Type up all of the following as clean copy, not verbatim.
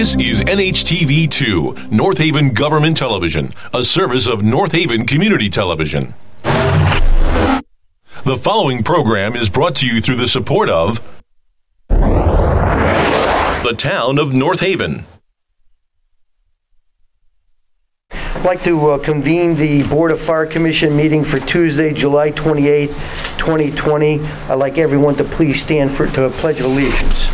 This is NHTV2, North Haven Government Television, a service of North Haven Community Television. The following program is brought to you through the support of the Town of North Haven. I'd like to convene the Board of Fire Commission meeting for Tuesday, July 28th, 2020. I'd like everyone to please stand to a pledge of allegiance.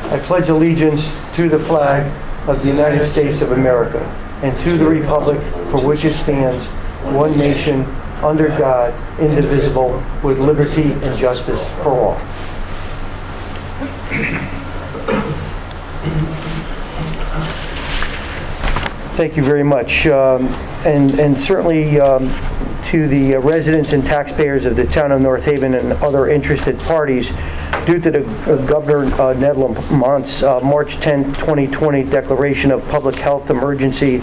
I pledge allegiance to the flag of the United States of America and to the republic for which it stands, one nation, under God, indivisible, with liberty and justice for all. Thank you very much. And certainly to the residents and taxpayers of the town of North Haven and other interested parties, due to the Governor Ned Lamont's March 10, 2020 declaration of public health emergency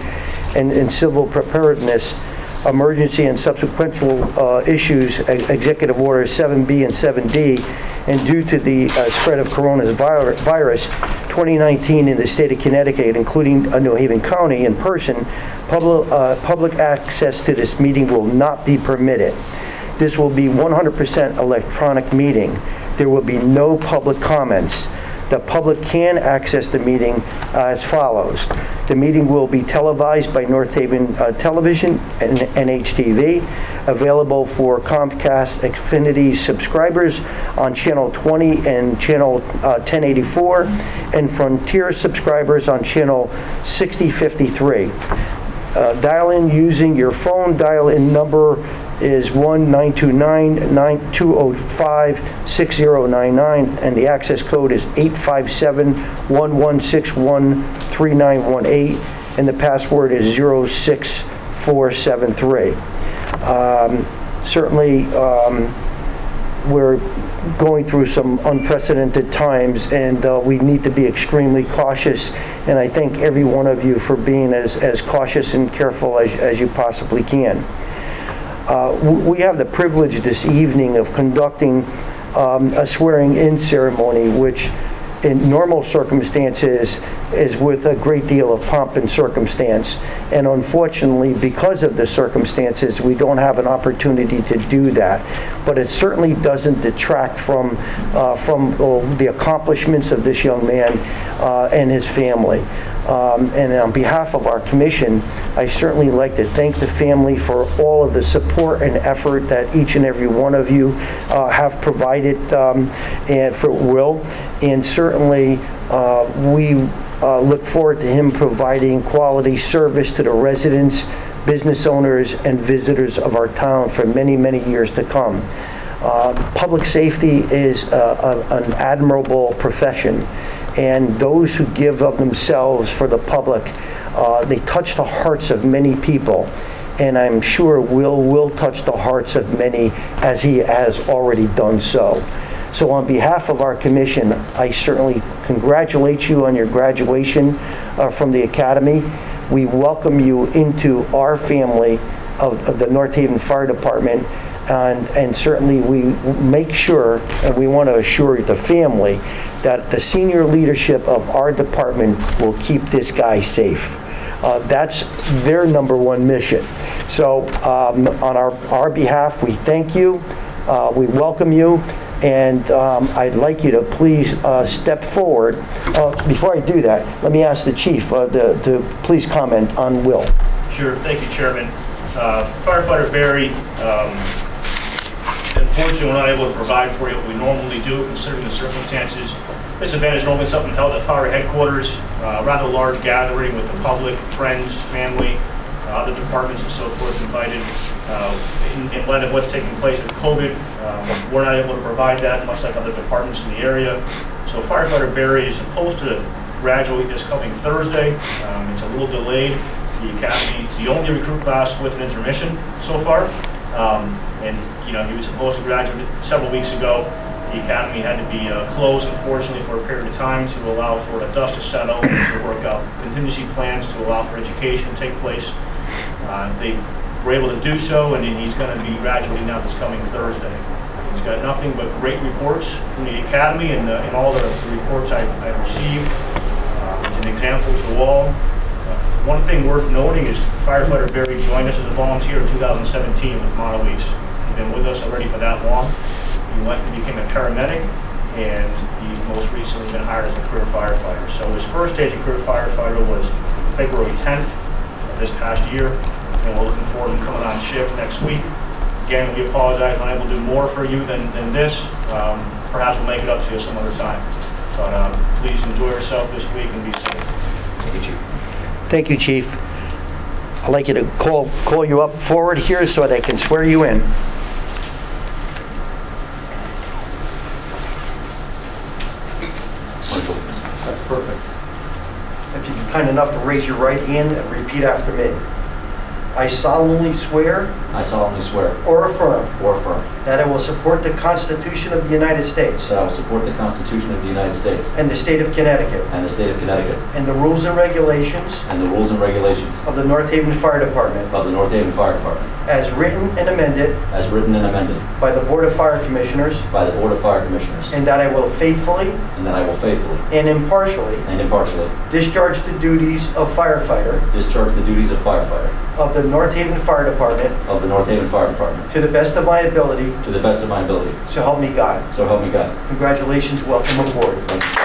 and civil preparedness emergency and subsequent issues, Executive Orders 7B and 7D, and due to the spread of coronavirus 2019 in the state of Connecticut, including New Haven County, in person, public access to this meeting will not be permitted. This will be 100% electronic meeting. There will be no public comments. The public can access the meeting as follows. The meeting will be televised by North Haven Television and NHTV, available for Comcast Xfinity subscribers on Channel 20 and Channel 1084, and Frontier subscribers on Channel 6053. Dial in using your phone. Dial-in number is 1-929-205-6099, and the access code is 857-1161-3918, and the password is 06473. Certainly, we're going through some unprecedented times, and we need to be extremely cautious, and I thank every one of you for being as cautious and careful as you possibly can. We have the privilege this evening of conducting a swearing-in ceremony, which in normal circumstances is with a great deal of pomp and circumstance. And unfortunately, because of the circumstances, we don't have an opportunity to do that. But it certainly doesn't detract from the accomplishments of this young man and his family. And on behalf of our commission, I certainly like to thank the family for all of the support and effort that each and every one of you have provided and for Will. And certainly we look forward to him providing quality service to the residents, business owners, and visitors of our town for many, many years to come. Public safety is an admirable profession, and those who give of themselves for the public, they touch the hearts of many people, and I'm sure will touch the hearts of many, as he has already done so. So on behalf of our commission, I certainly congratulate you on your graduation from the academy. We welcome you into our family of the North Haven Fire Department, and certainly we make sure, and we want to assure the family, that the senior leadership of our department will keep this guy safe. That's their #1 mission. So on our behalf, we thank you, we welcome you, and I'd like you to please step forward. Before I do that, let me ask the chief to please comment on Will. Sure, thank you, Chairman. Firefighter Barry, unfortunately, we're not able to provide for you what we normally do, considering the circumstances. This event is normally something held at fire headquarters, rather large gathering with the public, friends, family, other departments and so forth invited. In light of what's taking place with COVID, we're not able to provide that, much like other departments in the area. So Firefighter Barry is supposed to graduate this coming Thursday. It's a little delayed. The academy is the only recruit class with an intermission so far. And you know, he was supposed to graduate several weeks ago. The academy had to be closed, unfortunately, for a period of time to allow for the dust to settle and to work out contingency plans to allow for education to take place. They we're able to do so, and he's going to be graduating now this coming Thursday. He's got nothing but great reports from the Academy and all the reports I've received. He's an example to all. One thing worth noting is firefighter Barry joined us as a volunteer in 2017 with Mondelez. He's been with us already for that long. He went and became a paramedic, and he's most recently been hired as a career firefighter. So his first day as a career firefighter was February 10th of this past year, and we're looking forward to him coming on shift next week. Again, we apologize, we're unable to do more for you than this. Perhaps we'll make it up to you some other time. But please enjoy yourself this week and be safe. Thank you, Chief. Thank you, Chief. I'd like you to call you up forward here so that I can swear you in. That's perfect. If you'd be kind enough to raise your right hand and repeat after me. I solemnly swear I solemnly swear or affirm or affirm that I will support the Constitution of the United States that I will support the Constitution of the United States and the state of Connecticut and the state of Connecticut and the rules and regulations and the rules and regulations of the North Haven Fire Department of the North Haven Fire Department as written and amended as written and amended by the Board of Fire Commissioners, by the Board of Fire Commissioners, and that I will faithfully and that I will faithfully and impartially and impartially discharge the duties of firefighter discharge the duties of firefighter of the North Haven Fire Department of the North Haven Fire Department to the best of my ability, to the best of my ability. so help me God. So help me God. Congratulations, welcome aboard. Thank you.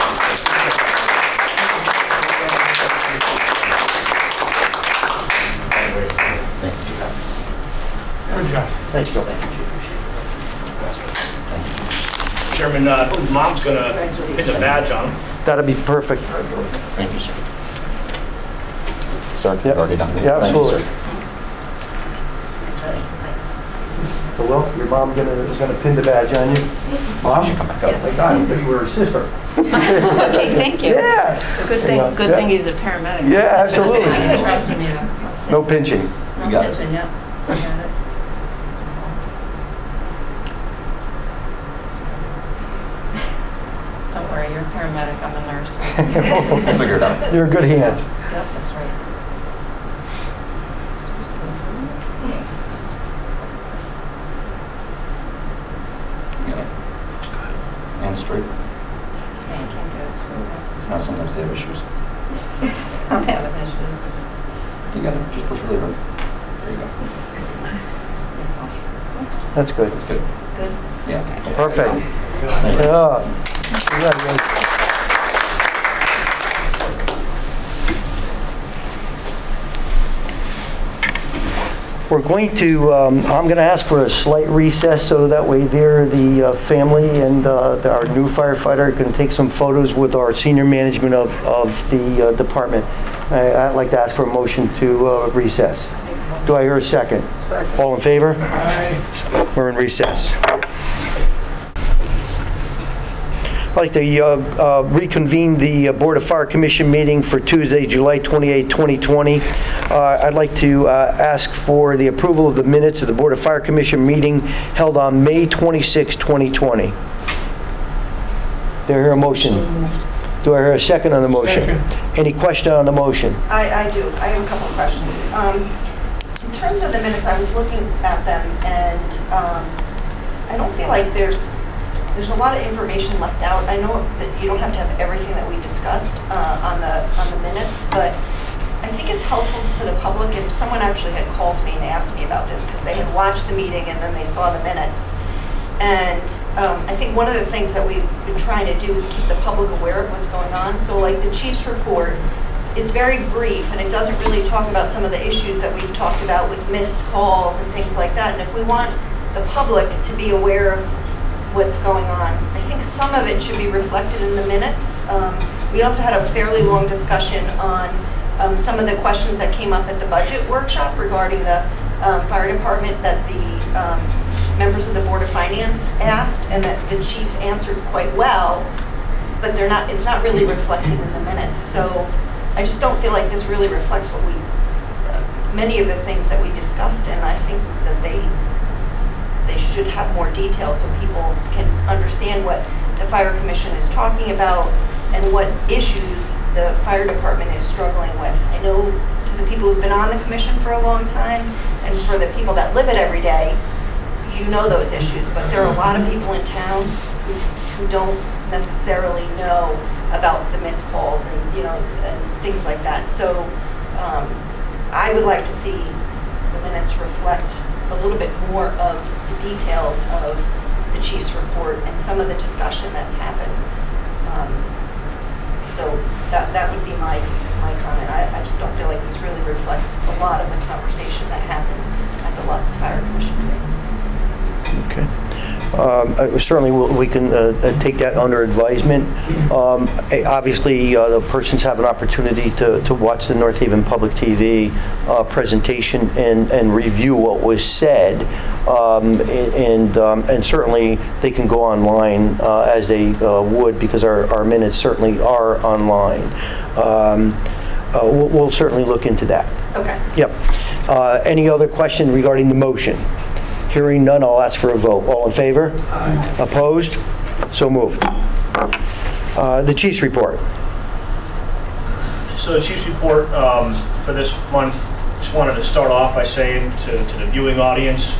Good job. Thank you. Chairman, Mom's going to hit the badge on him. That'll be perfect. Thank you, sir. Sir, Yep. already done. Yeah, Thank you, absolutely. sir. So, well, your mom is gonna pin the badge on you. Mom? Should come back up. Thank God, you were her sister. Okay, thank you. Yeah. Good thing he's a paramedic. Yeah, absolutely. Trust me. No pinching. You got it. Yeah. I got it. Don't worry, you're a paramedic, I'm a nurse. We'll figure it out. You're in good hands. Yep, that's right. You got it. And straight. Yeah, I can't get it through. Now sometimes they have issues. I'm having issues. You got it. Just push really hard. There you go. That's good. That's good. Good? Yeah. Okay. Perfect. Thank you. Yeah. Congratulations. We're going to, I'm going to ask for a slight recess so that way there the family and our new firefighter can take some photos with our senior management of the department. I'd like to ask for a motion to recess. Do I hear a second? All in favor? Aye. We're in recess. I'd like to reconvene the Board of Fire Commission meeting for Tuesday, July 28, 2020. I'd like to ask for the approval of the minutes of the Board of Fire Commission meeting held on May 26, 2020. Do I hear a motion? Do I hear a second on the motion? Any question on the motion? I do. I have a couple of questions. In terms of the minutes, I was looking at them, and I don't feel like there's a lot of information left out. I know that you don't have to have everything that we discussed on the minutes, but I think it's helpful to the public, and someone actually had called me and asked me about this because they had watched the meeting and then they saw the minutes. And I think one of the things that we've been trying to do is keep the public aware of what's going on. So like the chief's report, it's very brief and it doesn't really talk about some of the issues that we've talked about with missed calls and things like that. And if we want the public to be aware of what's going on, I think some of it should be reflected in the minutes. We also had a fairly long discussion on some of the questions that came up at the budget workshop regarding the fire department that the members of the Board of Finance asked, and that the chief answered quite well, but it's not really reflected in the minutes. So I just don't feel like this really reflects what many of the things that we discussed, and I think that they should have more detail so people can understand what the Fire Commission is talking about and what issues the fire department is struggling with. I know to to the people who've been on the commission for a long time, and for the people that live it every day, you know those issues, but there are a lot of people in town who don't necessarily know about the missed calls and, and things like that. So I would like to see the minutes reflect a little bit more of the details of the chief's report and some of the discussion that's happened. So that would be my comment. I just don't feel like this really reflects a lot of the conversation that happened at the Lux Fire Commission meeting. Okay. Certainly, we can take that under advisement. Obviously, the persons have an opportunity to watch the North Haven Public TV presentation and review what was said, and certainly they can go online as they would, because our minutes certainly are online. We'll certainly look into that. Okay. Yep. Any other question regarding the motion? Hearing none, I'll ask for a vote. All in favor? Aye. Opposed? So moved. The Chief's report. So the Chief's report for this month, just wanted to start off by saying to the viewing audience,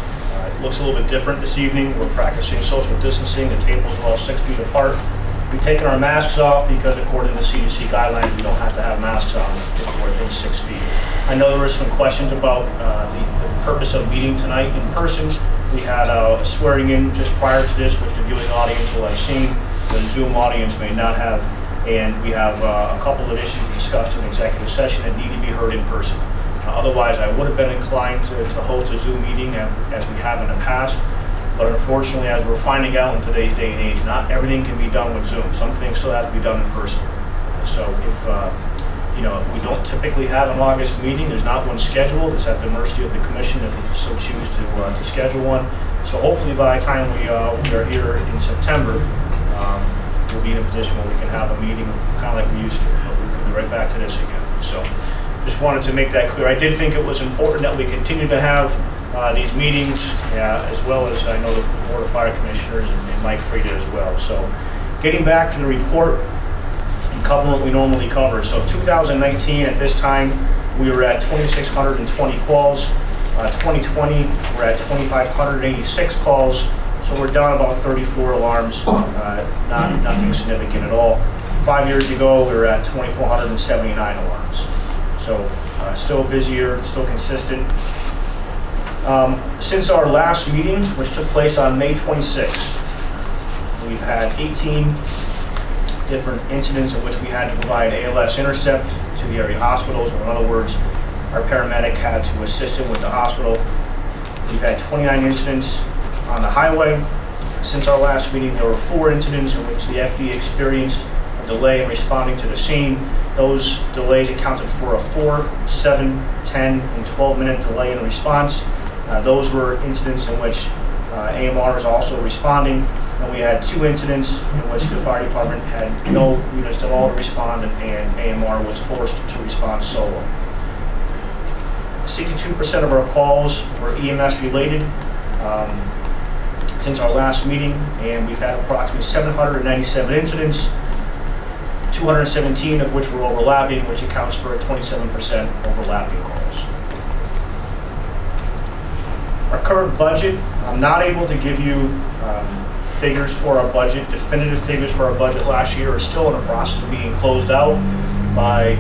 it looks a little bit different this evening. We're practicing social distancing. The tables are all 6 feet apart. We've taken our masks off because according to the CDC guidelines, we don't have to have masks on if we're within 6 feet. I know there were some questions about the purpose of meeting tonight in person. We had a swearing in just prior to this, which the viewing audience will have seen. The Zoom audience may not have. And we have a couple of issues discussed in executive session that need to be heard in person. Otherwise, I would have been inclined to host a Zoom meeting as we have in the past. But unfortunately, as we're finding out in today's day and age, not everything can be done with Zoom. Some things still have to be done in person. So if we don't typically have an August meeting, there's not one scheduled. It's at the mercy of the commission if they so choose to schedule one. So hopefully by the time we are here in September, we'll be in a position where we can have a meeting kind of like we used to. But we could be right back to this again. So just wanted to make that clear. I did think it was important that we continue to have these meetings, as well as I know the Board of Fire Commissioners and Mike Frieda as well. So getting back to the report and covering what we normally cover. So 2019 at this time, we were at 2,620 calls. 2020, we're at 2,586 calls. So we're down about 34 alarms, nothing significant at all. 5 years ago, we were at 2,479 alarms. So still busier, still consistent. Since our last meeting, which took place on May 26th, we've had 18 different incidents in which we had to provide ALS intercept to the area hospitals. In other words, our paramedic had to assist him with the hospital. We've had 29 incidents on the highway. Since our last meeting, there were 4 incidents in which the FD experienced a delay in responding to the scene. Those delays accounted for a 4, 7, 10, and 12-minute delay in response. Those were incidents in which AMR is also responding, and we had 2 incidents in which the fire department had no units at all to respond, and AMR was forced to respond solo. 62% of our calls were EMS related since our last meeting, and we've had approximately 797 incidents, 217 of which were overlapping, which accounts for a 27% overlapping calls. Our current budget, I'm not able to give you figures for our budget. Definitive figures for our budget last year are still in the process of being closed out by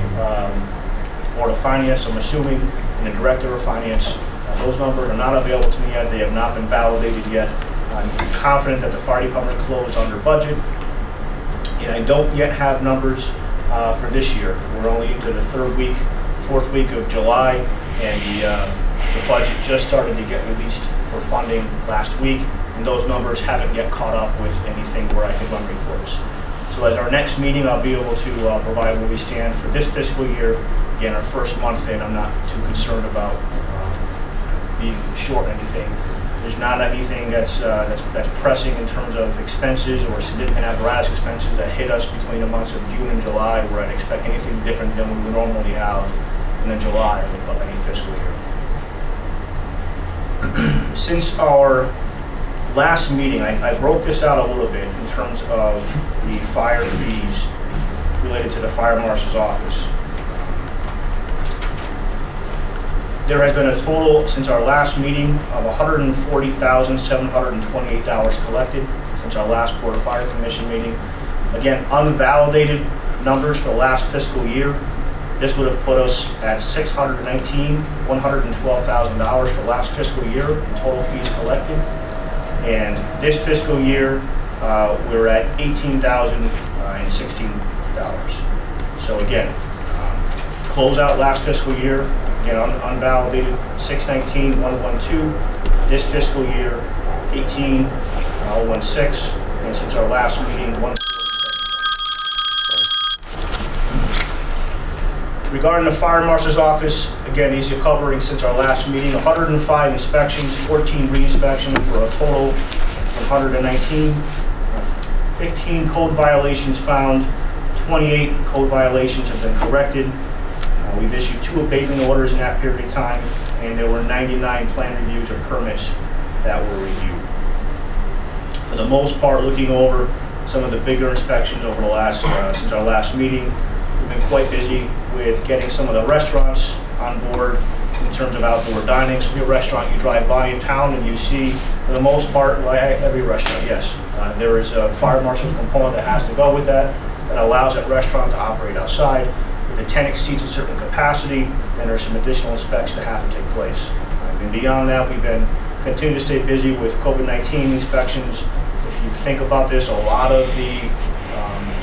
Board of Finance, I'm assuming, and the Director of Finance. Those numbers are not available to me yet. They have not been validated yet. I'm confident that the fire department closed under budget. And I don't yet have numbers for this year. We're only into the 4th week of July, and the budget just started to get released for funding last week, and those numbers haven't yet caught up with anything where I can run reports. So at our next meeting, I'll be able to provide where we stand for this fiscal year. Again, our first month in, I'm not too concerned about being short anything. There's not anything that's pressing in terms of expenses or significant apparatus expenses that hit us between the months of June and July, where I'd expect anything different than we would normally have in the July of any fiscal year. Since our last meeting, I broke this out a little bit in terms of the fire fees related to the fire marshal's office. There has been a total, since our last meeting, of $140,728 collected since our last Board of Fire Commission meeting. Again, unvalidated numbers for the last fiscal year. This would have put us at $112,000 for last fiscal year in total fees collected. And this fiscal year, we're at $18,016. So again, close out last fiscal year, again, unvalidated, 619,112. This fiscal year, 18,016, and since our last meeting, 147. Regarding the Fire Marshal's office, again, these are covering since our last meeting, 105 inspections, 14 re-inspections for a total of 119. 15 code violations found, 28 code violations have been corrected. We've issued 2 abatement orders in that period of time, and there were 99 plan reviews or permits that were reviewed. For the most part, looking over some of the bigger inspections over the last, since our last meeting, we've been quite busy with getting some of the restaurants on board in terms of outdoor dining. So your restaurant you drive by in town and you see, for the most part, like every restaurant, yes, there is a fire marshal's component that has to go with that allows that restaurant to operate outside. If the tent exceeds a certain capacity, then there's some additional inspections that have to take place. And beyond that, we've been continuing to stay busy with COVID-19 inspections. If you think about this, a lot of the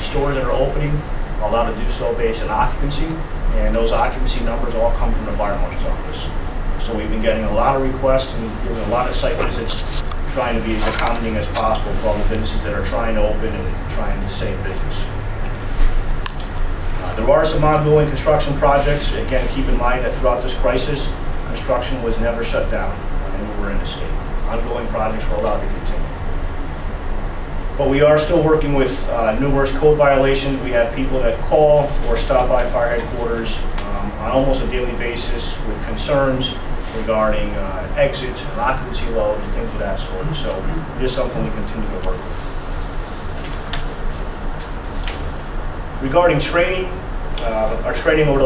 stores that are opening are allowed to do so based on occupancy, and those occupancy numbers all come from the fire marshal's office. So we've been getting a lot of requests and doing a lot of site visits, trying to be as accommodating as possible for all the businesses that are trying to open and trying to stay in business. There are some ongoing construction projects. Again, keep in mind that throughout this crisis, construction was never shut down anywhere in the state. Ongoing projects were allowed to continue. But we are still working with numerous code violations. We have people that call or stop by fire headquarters on almost a daily basis with concerns regarding exits and occupancy load and things of that sort. So it is something we continue to work with. Regarding training, our training over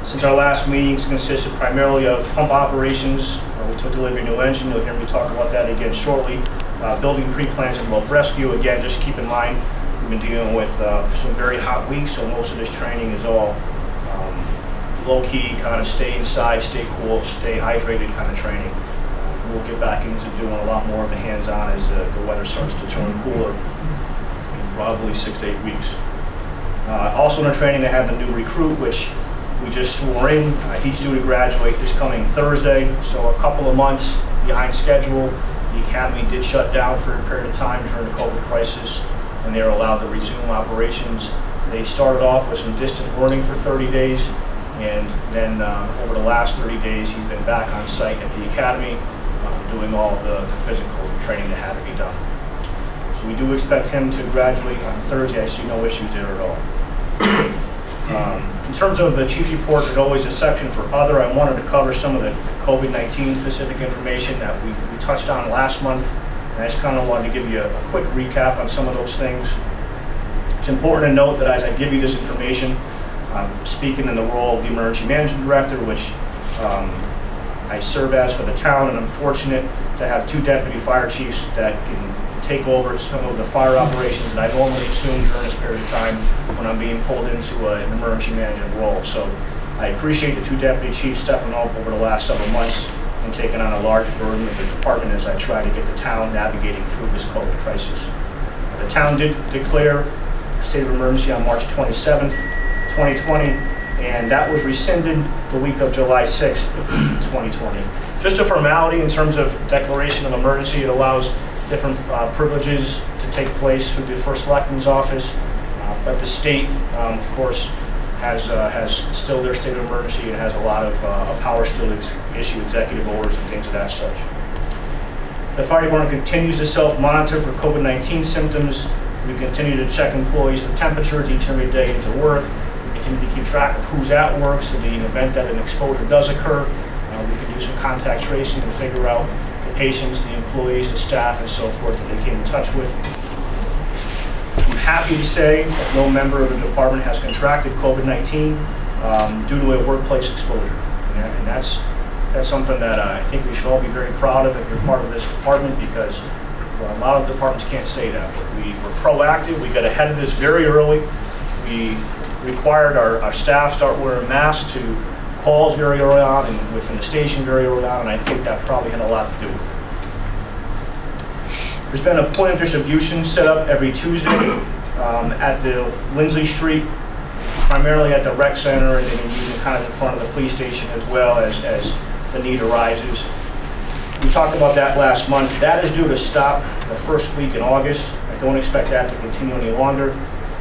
since our last meetings consisted primarily of pump operations. We took delivery of a new engine. You'll hear me talk about that again shortly. Building pre-plans and rope rescue. Again, just keep in mind, we've been dealing with some very hot weeks, so most of this training is all low-key, kind of stay inside, stay cool, stay hydrated kind of training. We'll get back into doing a lot more of the hands-on as the weather starts to turn cooler in probably 6 to 8 weeks. Also in our training, they have the new recruit, which we just swore in. He's due to graduate this coming Thursday, so a couple of months behind schedule. The academy did shut down for a period of time during the COVID crisis, and they were allowed to resume operations. They started off with some distant learning for 30 days, and then over the last 30 days, he's been back on site at the academy, doing all the physical training that had to be done. So we do expect him to graduate on Thursday. I see no issues there at all. In terms of the chief's report, there's always a section for other. I wanted to cover some of the COVID-19 specific information that we touched on last month. And I just kind of wanted to give you a quick recap on some of those things. It's important to note that as I give you this information, I'm speaking in the role of the Emergency Management Director, which I serve as for the town, and I'm fortunate to have 2 deputy fire chiefs that can take over some of the fire operations that I normally assume during this period of time when I'm being pulled into an emergency management role. So I appreciate the 2 deputy chiefs stepping up over the last several months and taking on a large burden of the department as I try to get the town navigating through this COVID crisis. The town did declare a state of emergency on March 27th, 2020, and that was rescinded the week of July 6th, 2020. Just a formality in terms of declaration of emergency. It allows different privileges to take place through the First Selectman's office, but the state, of course, has still their state of emergency and has a lot of power still to issue executive orders and things of that such. The fire department continues to self-monitor for COVID-19 symptoms. We continue to check employees for temperatures each and every day into work. We continue to keep track of who's at work, so in the event that an exposure does occur, we can do some contact tracing to figure out the patients, the employees, the staff, and so forth that they came in touch with. I'm happy to say that no member of the department has contracted COVID-19 due to a workplace exposure. And that's That's something that I think we should all be very proud of if you're part of this department, because a lot of departments can't say that. We were proactive, we got ahead of this very early. We required our staff start wearing masks to calls very early on and within the station very early on, and I think that probably had a lot to do with it. There's been a point of distribution set up every Tuesday at the Lindsley Street, primarily at the rec center, and then using kind of in front of the police station as well as the need arises. We talked about that last month. That is due to stop the first week in August. I don't expect that to continue any longer. It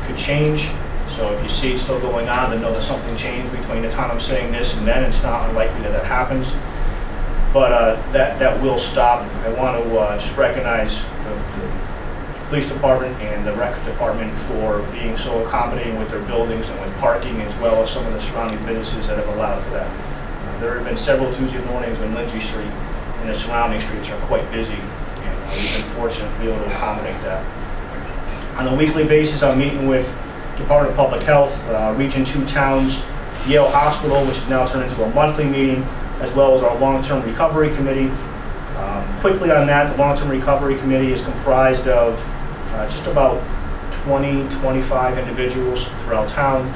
could change. So if you see it still going on, then know that something changed between the time I'm saying this and then. It's not unlikely that that happens. But that will stop. I want to just recognize the police department and the rec department for being so accommodating with their buildings and with parking, as well as some of the surrounding businesses that have allowed for that. There have been several Tuesday mornings when Lindsley Street and the surrounding streets are quite busy, and we've been fortunate to be able to accommodate that. On a weekly basis, I'm meeting with Department of Public Health, Region 2 towns, Yale Hospital, which has now turned into a monthly meeting, as well as our long-term recovery committee. Quickly on that, the long-term recovery committee is comprised of just about 20, 25 individuals throughout town,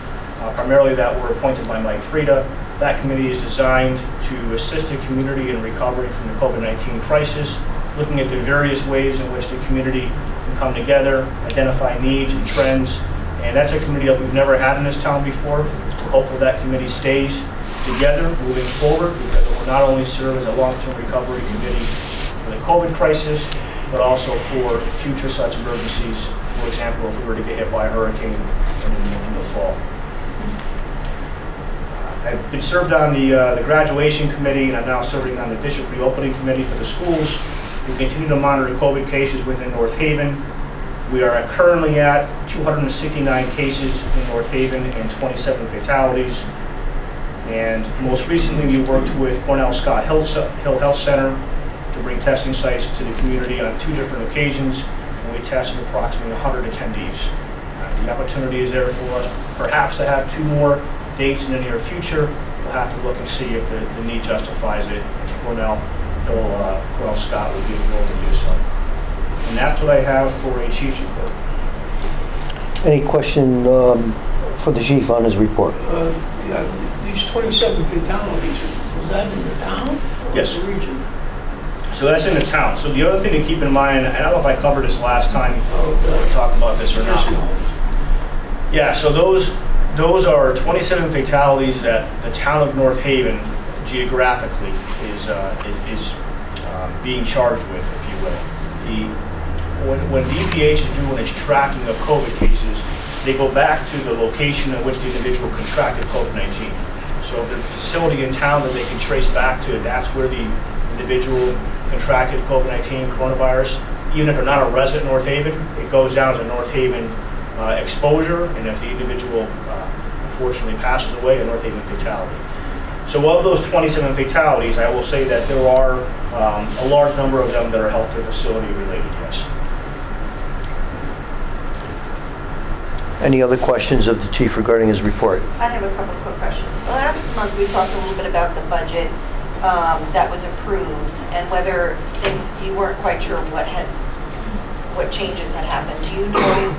primarily that were appointed by Mike Frieda. That committee is designed to assist the community in recovery from the COVID-19 crisis, looking at the various ways in which the community can come together, identify needs and trends. And that's a committee that we've never had in this town before. We're hopeful that committee stays together moving forward, because it will not only serve as a long-term recovery committee for the COVID crisis, but also for future such emergencies. For example, if we were to get hit by a hurricane in the fall. I've been served on the graduation committee, and I'm now serving on the district reopening committee for the schools. We continue to monitor COVID cases within North Haven. We are currently at 269 cases in North Haven and 27 fatalities. And most recently, we worked with Cornell Scott Hill Health Center to bring testing sites to the community on 2 different occasions, and we tested approximately 100 attendees. The opportunity is there for us perhaps to have 2 more dates in the near future. We'll have to look and see if the need justifies it, if Cornell Scott would be willing to do so. And that's what I have for a chief's report. Any question for the chief on his report? Yeah, these 27 fatalities, was that in the town? Yes. Or the region? So that's in the town. So the other thing to keep in mind, I don't know if I covered this last time we talked about this or not. Yeah, so those are 27 fatalities that the town of North Haven geographically is being charged with, if you will. When DPH is doing its tracking of COVID cases, they go back to the location in which the individual contracted COVID-19. So if there's a facility in town that they can trace back to, that's where the individual contracted COVID-19 coronavirus. Even if they're not a resident of North Haven, it goes down to North Haven exposure, and if the individual unfortunately passes away, a North Haven fatality. So of those 27 fatalities, I will say that there are a large number of them that are healthcare facility related, yes. Any other questions of the chief regarding his report? I have a couple of quick questions. Last month, we talked a little bit about the budget that was approved, and whether you weren't quite sure what changes had happened. Do you know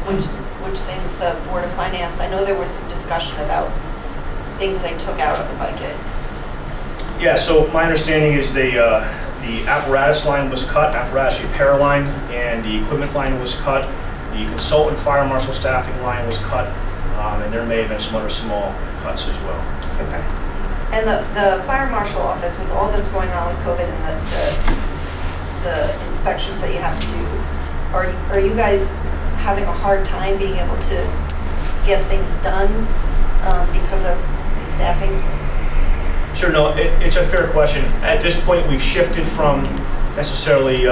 which things the Board of Finance, I know there was some discussion about things they took out of the budget. Yeah, so my understanding is the apparatus line was cut, apparatus repair line, and the equipment line was cut. The consultant fire marshal staffing line was cut, and there may have been some other small cuts as well. Okay. And the fire marshal office, with all that's going on with COVID and the inspections that you have to do, are you guys having a hard time being able to get things done because of the staffing? Sure, no, it's a fair question. At this point, we've shifted from necessarily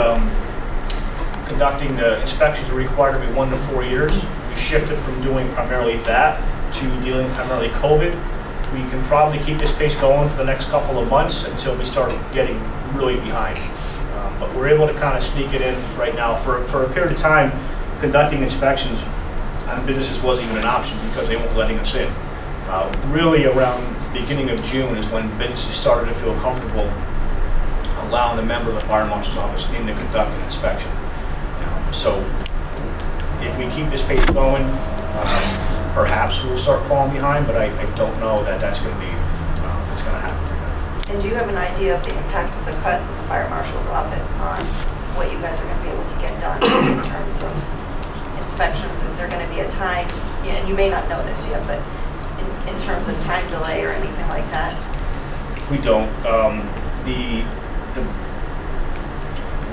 conducting the inspections are required to be 1 to 4 years. We've shifted from doing primarily that to dealing primarily COVID. We can probably keep this pace going for the next couple of months until we start getting really behind. But we're able to kind of sneak it in right now. For a period of time, conducting inspections on businesses wasn't even an option because they weren't letting us in. Really around beginning of June is when businesses started to feel comfortable allowing a member of the fire marshal's office in to conduct an inspection. So if we keep this pace going, perhaps we'll start falling behind, but I don't know that that's going to be what's going to happen. And do you have an idea of the impact of the cut of the fire marshal's office on what you guys are going to be able to get done in terms of inspections? Is there going to be a time, and you may not know this yet, but in terms of time delay or anything like that? We don't.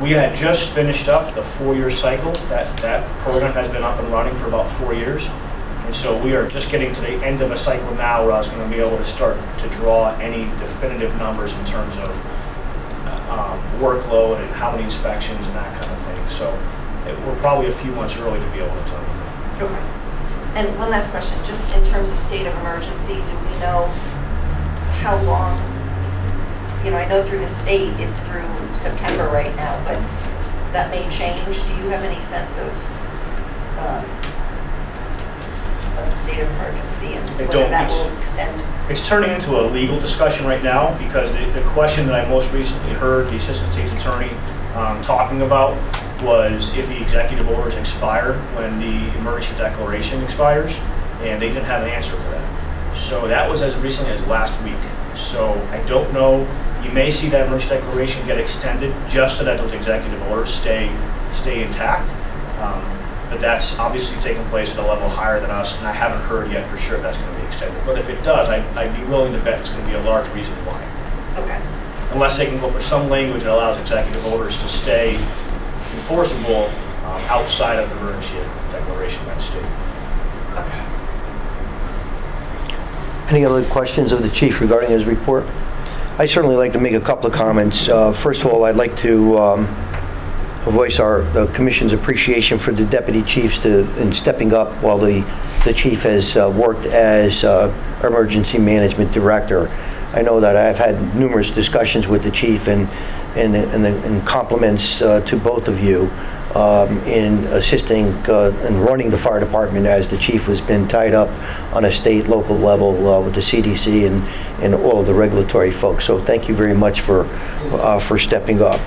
We had just finished up the 4-year cycle. That program has been up and running for about 4 years. And so we are just getting to the end of a cycle now where I was going to be able to start to draw any definitive numbers in terms of workload and how many inspections and that kind of thing. So we're probably a few months early to be able to tell you that. Okay. And one last question, just in terms of state of emergency, do we know how long? I know through the state it's through September right now, but that may change. Do you have any sense of state of emergency and whether that will extend? It's turning into a legal discussion right now because the question that I most recently heard the Assistant State's Attorney talking about was if the executive orders expire when the emergency declaration expires, and they didn't have an answer for that. So that was as recently as last week. So I don't know. You may see that emergency declaration get extended just so that those executive orders stay intact. But that's obviously taking place at a level higher than us, and I haven't heard yet for sure if that's going to be extended. But if it does, I'd be willing to bet it's going to be a large reason why. Okay. Unless they can go up with some language that allows executive orders to stay enforceable outside of the emergency declaration by the state. Okay. Any other questions of the chief regarding his report? I certainly like to make a couple of comments. First of all, I'd like to voice the commission's appreciation for the deputy chiefs in stepping up while the chief has worked as emergency management director. I know that I've had numerous discussions with the chief and compliments to both of you in assisting and running the fire department as the chief has been tied up on a state, local level with the CDC and all of the regulatory folks. So thank you very much for stepping up.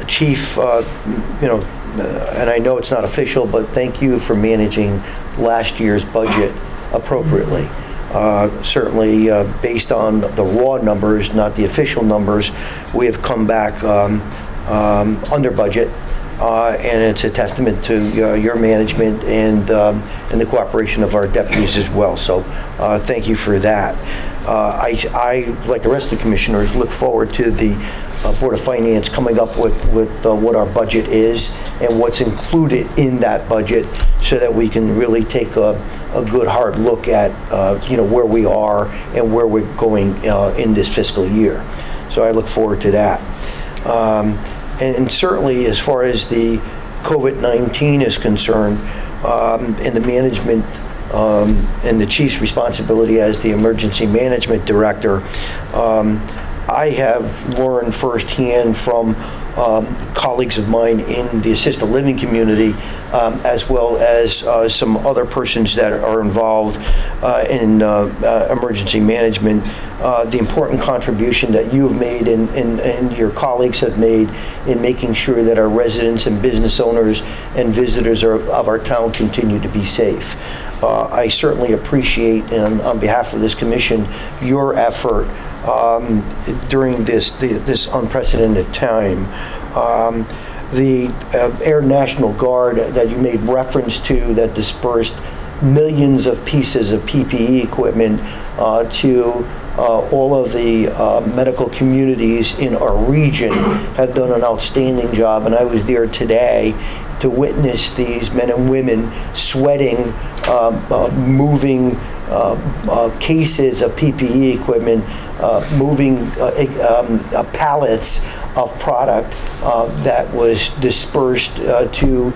Chief, and I know it's not official, but thank you for managing last year's budget appropriately. Certainly, based on the raw numbers, not the official numbers, we have come back under budget. And it's a testament to your management and the cooperation of our deputies as well. So thank you for that. I, like the rest of the commissioners, look forward to the Board of Finance coming up with what our budget is and what's included in that budget so that we can really take a good hard look at where we are and where we're going in this fiscal year. So I look forward to that. And certainly, as far as the COVID-19 is concerned, and the management and the chief's responsibility as the emergency management director, I have learned firsthand from colleagues of mine in the assisted living community, as well as some other persons that are involved in emergency management, the important contribution that you have made and your colleagues have made in making sure that our residents and business owners and visitors of our town continue to be safe. I certainly appreciate, and on behalf of this commission, your effort during this unprecedented time. The Air National Guard that you made reference to that dispersed millions of pieces of PPE equipment to all of the medical communities in our region have done an outstanding job, and I was there today to witness these men and women sweating, moving cases of PPE equipment, moving pallets of product that was dispersed to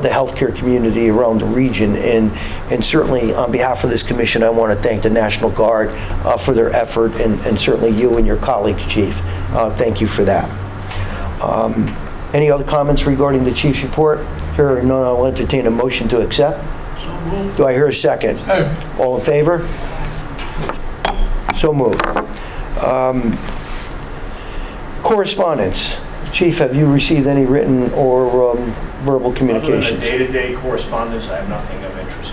the healthcare community around the region. And certainly on behalf of this commission, I want to thank the National Guard for their effort, and certainly you and your colleagues, Chief. Thank you for that. Any other comments regarding the Chief's report? Hearing none, I'll entertain a motion to accept. So moved. Do I hear a second? All in favor? So moved. Correspondence. Chief, have you received any written or verbal Other communications? than the day-to-day correspondence, I have nothing of interest.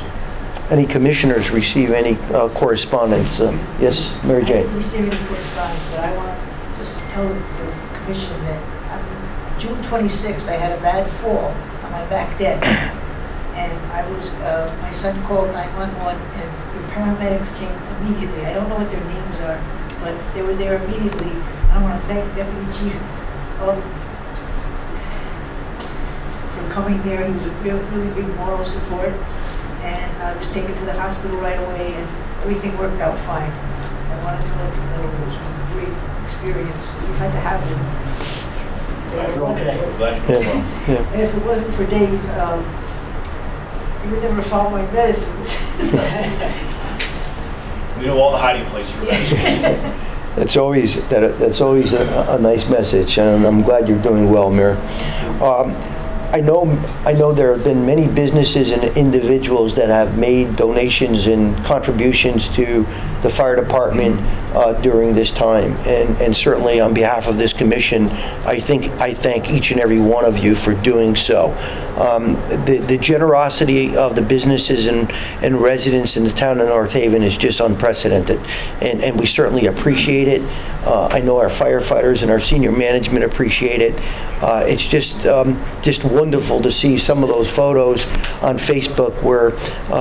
Any commissioners receive any correspondence? Yes, Mary Jane? Receiving correspondence, but I want to just tell the commission that on June 26th, I had a bad fall on my back deck. And my son called 911 and the paramedics came immediately. I don't know what their names are, but they were there immediately. I want to thank Deputy Chief for coming there. He was a really big moral support. And I was taken to the hospital right away, and everything worked out fine. I wanted to let you know it was a great experience. You had to have it. Glad you're okay. Glad you're well. Yeah. And if it wasn't for Dave, you would never follow my medicines. We know all the hiding places for medicine. That's always a nice message, and I'm glad you're doing well, Mayor. I know there have been many businesses and individuals that have made donations and contributions to the fire department during this time, and certainly on behalf of this commission, I thank each and every one of you for doing so. The generosity of the businesses and residents in the town of North Haven is just unprecedented, and we certainly appreciate it. I know our firefighters and our senior management appreciate it. It's just wonderful to see some of those photos on Facebook where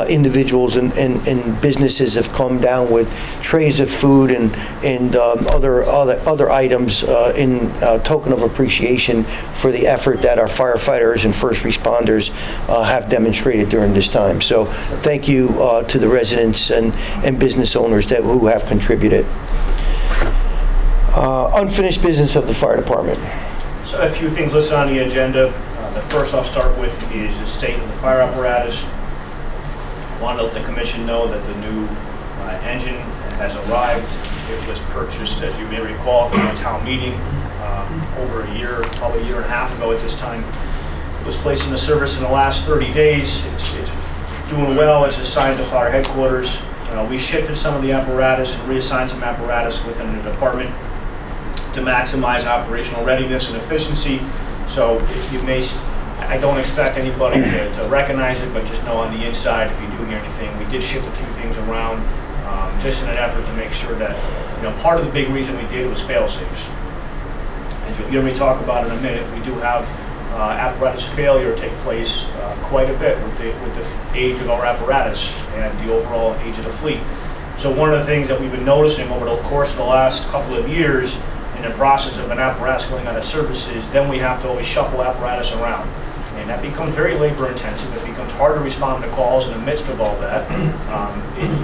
individuals and businesses have come down with trays of food and other items in token of appreciation for the effort that our firefighters and first responders have demonstrated during this time. So thank you to the residents and business owners who have contributed. Unfinished business of the fire department. So a few things listed on the agenda. The first I'll start with is the state of the fire apparatus. I want to let the commission know that the new engine has arrived. It was purchased, as you may recall, from a town meeting over a year, probably a year and a half ago at this time. It was placed into service in the last 30 days. It's doing well. It's assigned to fire headquarters. We shifted some of the apparatus and reassigned some apparatus within the department to maximize operational readiness and efficiency. So I don't expect anybody to recognize it, but just know on the inside, if you do hear anything, we did shift a few things around just in an effort to make sure that, part of the big reason we did was fail-safes. As you'll hear me talk about in a minute, we do have apparatus failure take place quite a bit with the age of our apparatus and the overall age of the fleet. So one of the things that we've been noticing over the course of the last couple of years in the process of an apparatus going out of service is then we have to always shuffle apparatus around. And that becomes very labor intensive. It becomes hard to respond to calls in the midst of all that.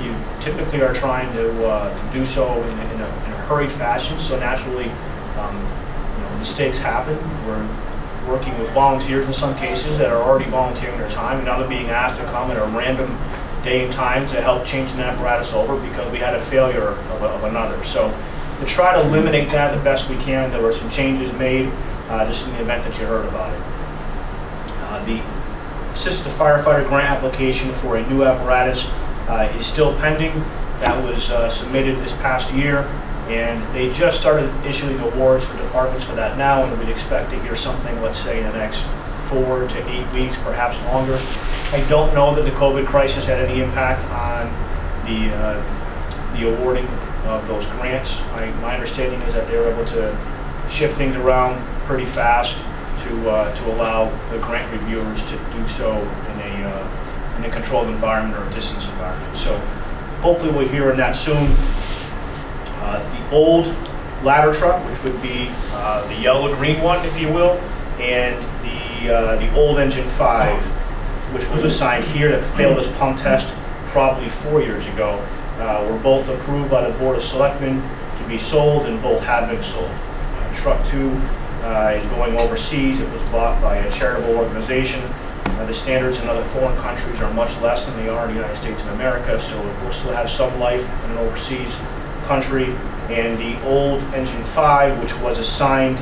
You typically are trying to do so in a hurried fashion, so naturally mistakes happen. We're working with volunteers in some cases that are already volunteering their time, and now they're being asked to come at a random day and time to help change an apparatus over because we had a failure of another. So to try to eliminate that the best we can, there were some changes made just in the event that you heard about it. The Assistant Firefighter Grant application for a new apparatus is still pending. That was submitted this past year, and they just started issuing awards for departments for that now, and we'd expect to hear something, let's say, in the next 4 to 8 weeks, perhaps longer. I don't know that the COVID crisis had any impact on the awarding of those grants. My understanding is that they were able to shift things around pretty fast to allow the grant reviewers to do so in a controlled environment or a distance environment. So hopefully we'll hear on that soon. The old ladder truck, which would be the yellow-green one, if you will, and the old engine 5, which was assigned here that failed its pump test probably 4 years ago, were both approved by the Board of Selectmen to be sold, and both have been sold. Truck 2 is going overseas. It was bought by a charitable organization. The standards in other foreign countries are much less than they are in the United States of America, so it will still have some life in an overseas country. And the old engine 5, which was assigned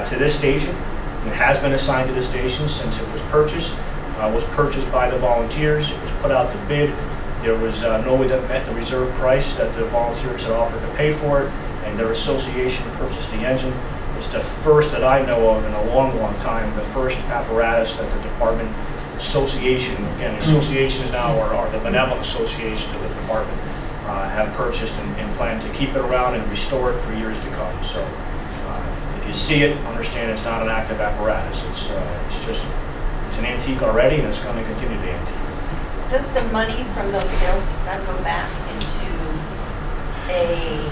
to this station, and has been assigned to this station since it was purchased by the volunteers. It was put out to bid. There was nobody that met the reserve price that the volunteers had offered to pay for it, and their association purchased the engine. It's the first that I know of in a long, long time, the first apparatus that the department association, again, associations now are the benevolent associations of the department, have purchased and plan to keep it around and restore it for years to come. So if you see it, understand it's not an active apparatus. It's an antique already, and it's going to continue to antique. Does the money from those sales, does that go back into a...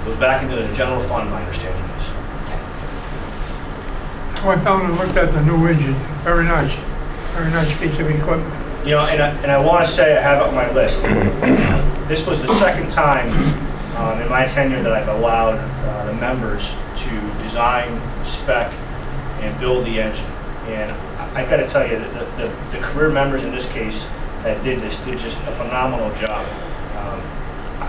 Goes back into the general fund, my understanding is. I went down and looked at the new engine. Very nice piece of equipment. You know, and I want to say I have it on my list. This was the second time in my tenure that I've allowed the members to design, spec, and build the engine. And I got to tell you, the career members in this case that did this did just a phenomenal job.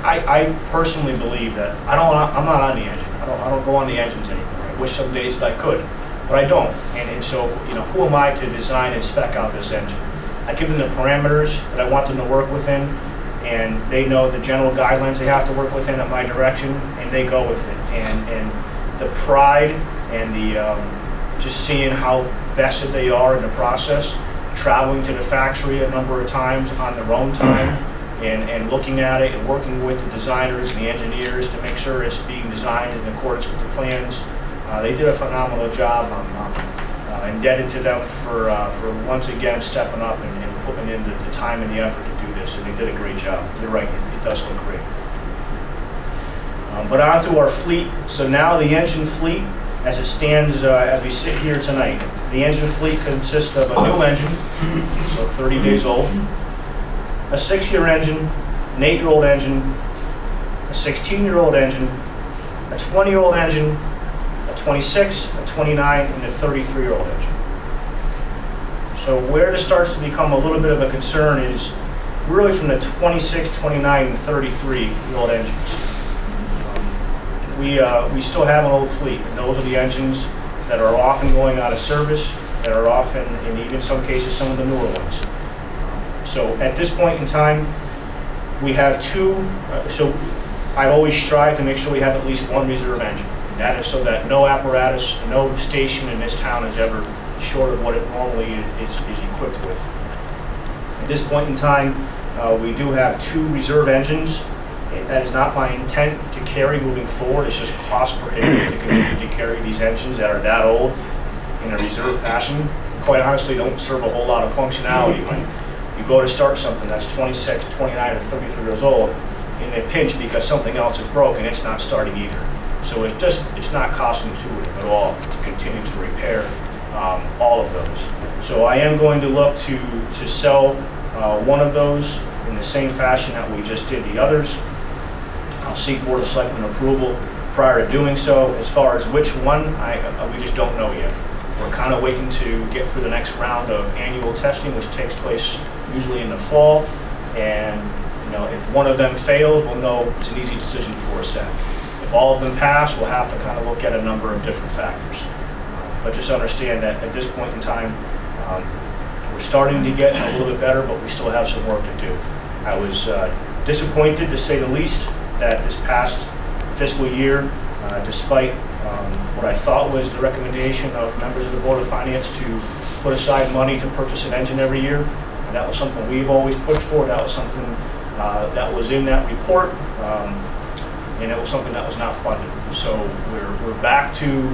I personally believe that I'm not on the engine. I don't go on the engines anymore. I wish some days that I could, but I don't. And so, you know, who am I to design and spec out this engine? I give them the parameters that I want them to work within, and they know the general guidelines they have to work within at my direction, and they go with it. And the pride and the just seeing how vested they are in the process, traveling to the factory a number of times on their own time, and looking at it and working with the designers and the engineers to make sure it's being designed in accordance with the plans. They did a phenomenal job. I'm indebted to them for once again stepping up and putting in the time and the effort to do this, and they did a great job. You're right, it does look great. But on to our fleet. So now the engine fleet, as it stands as we sit here tonight, the engine fleet consists of a new engine, so 30 days old, a 6-year engine, an 8-year-old engine, a 16-year-old engine, a 20-year-old engine, a 26, a 29, and a 33-year-old engine. So where this starts to become a little bit of a concern is really from the 26, 29, and 33-year-old engines. We still have an old fleet, and those are the engines that are often going out of service, that are often, in even some cases, some of the newer ones. So at this point in time, we have two, so I always strive to make sure we have at least one reserve engine. That is so that no apparatus, no station in this town is ever short of what it normally is equipped with. At this point in time, we do have 2 reserve engines. That is not my intent to carry moving forward. It's just cost prohibitive to continue to carry these engines that are that old in a reserve fashion. Quite honestly, don't serve a whole lot of functionality. When you go to start something that's 26, 29, or 33 years old, in a pinch because something else is broken, it's not starting either. So it's not cost intuitive at all to continue to repair all of those. So I am going to look to sell one of those in the same fashion that we just did the others. I'll seek Board of Selectmen approval prior to doing so. As far as which one, we just don't know yet. We're kind of waiting to get through the next round of annual testing, which takes place usually in the fall. And you know, if one of them fails, we'll know it's an easy decision for us then. If all of them pass, we'll have to kind of look at a number of different factors. But just understand that at this point in time, we're starting to get a little bit better, but we still have some work to do. I was disappointed, to say the least, that this past fiscal year, despite what I thought was the recommendation of members of the Board of Finance to put aside money to purchase an engine every year, and that was something we've always pushed for. That was something that was in that report, and it was something that was not funded. So we're back to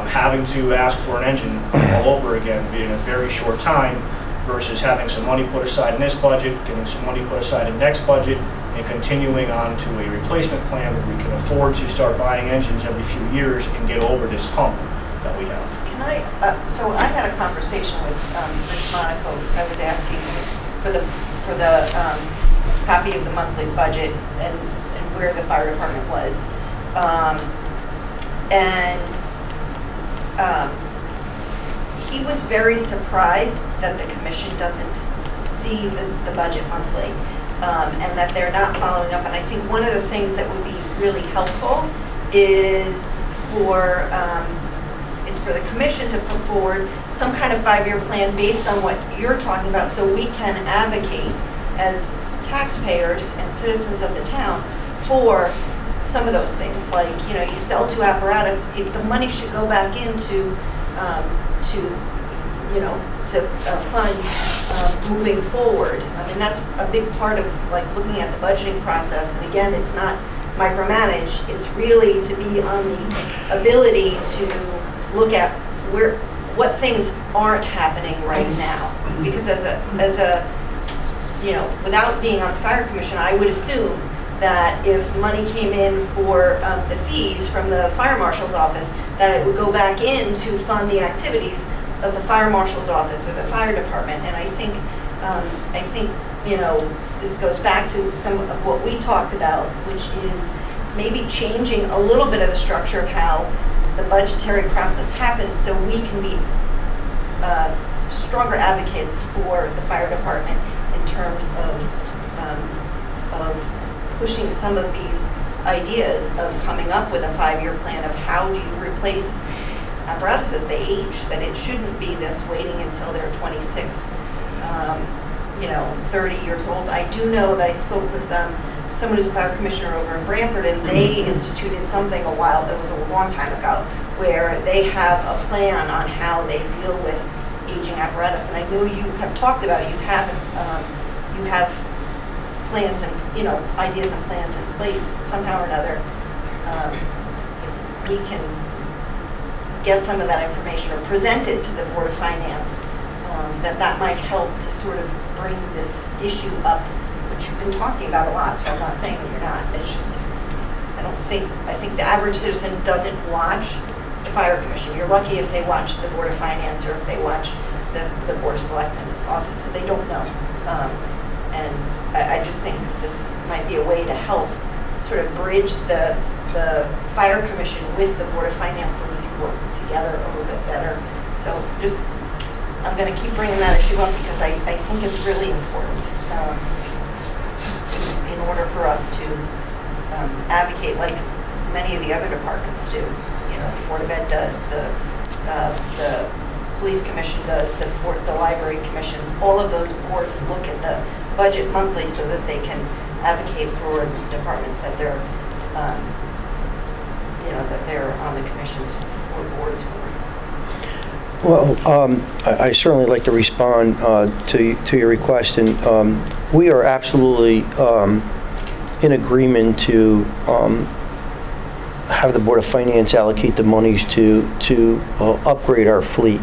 having to ask for an engine all over again in a very short time, versus having some money put aside in this budget, getting some money put aside in next budget, and continuing on to a replacement plan where we can afford to start buying engines every few years and get over this hump that we have. Can I, so I had a conversation with Rich Monaco, because I was asking for the copy of the monthly budget and where the fire department was. He was very surprised that the commission doesn't see the budget monthly, and that they're not following up. And I think one of the things that would be really helpful is for the commission to put forward some kind of 5-year plan based on what you're talking about, so we can advocate as taxpayers and citizens of the town for some of those things. Like, you know, you sell to apparatus, the money should go back into, to fund moving forward. I mean, that's a big part of like looking at the budgeting process. And again, it's not micromanaged. It's really to be on the ability to look at what things aren't happening right now. Because as a you know, without being on the fire commission, I would assume that if money came in for the fees from the fire marshal's office, that it would go back in to fund the activities of the fire marshal's office or the fire department. And I think, you know, this goes back to some of what we talked about, which is maybe changing a little bit of the structure of how the budgetary process happens, so we can be stronger advocates for the fire department in terms of pushing some of these ideas of coming up with a 5-year plan of how do you replace apparatus as they age, that it shouldn't be this waiting until they're 26, you know, 30 years old. I do know that I spoke with someone who's a fire commissioner over in Branford, and they instituted something it was a long time ago, where they have a plan on how they deal with aging apparatus. And I know you have talked about, you have plans and, you know, ideas and plans in place somehow or another. If we can get some of that information or present it to the Board of Finance, that might help to sort of bring this issue up, which you've been talking about a lot, so I'm not saying that you're not. It's just, I think the average citizen doesn't watch the fire commission. You're lucky if they watch the Board of Finance or if they watch the Board of Selectmen office, so they don't know. And I just think this might be a way to help sort of bridge the fire commission with the Board of Finance, so we can work together a little bit better. So just, I'm going to keep bringing that issue up because I think it's really important in order for us to advocate like many of the other departments do. You know, the Board of Ed does, the Police Commission does, the Library Commission. All of those boards look at the budget monthly so that they can advocate for departments that they're, you know, that they're on the commissions or boards for. Well, I certainly like to respond to your request, and we are absolutely in agreement to have the Board of Finance allocate the monies to upgrade our fleet.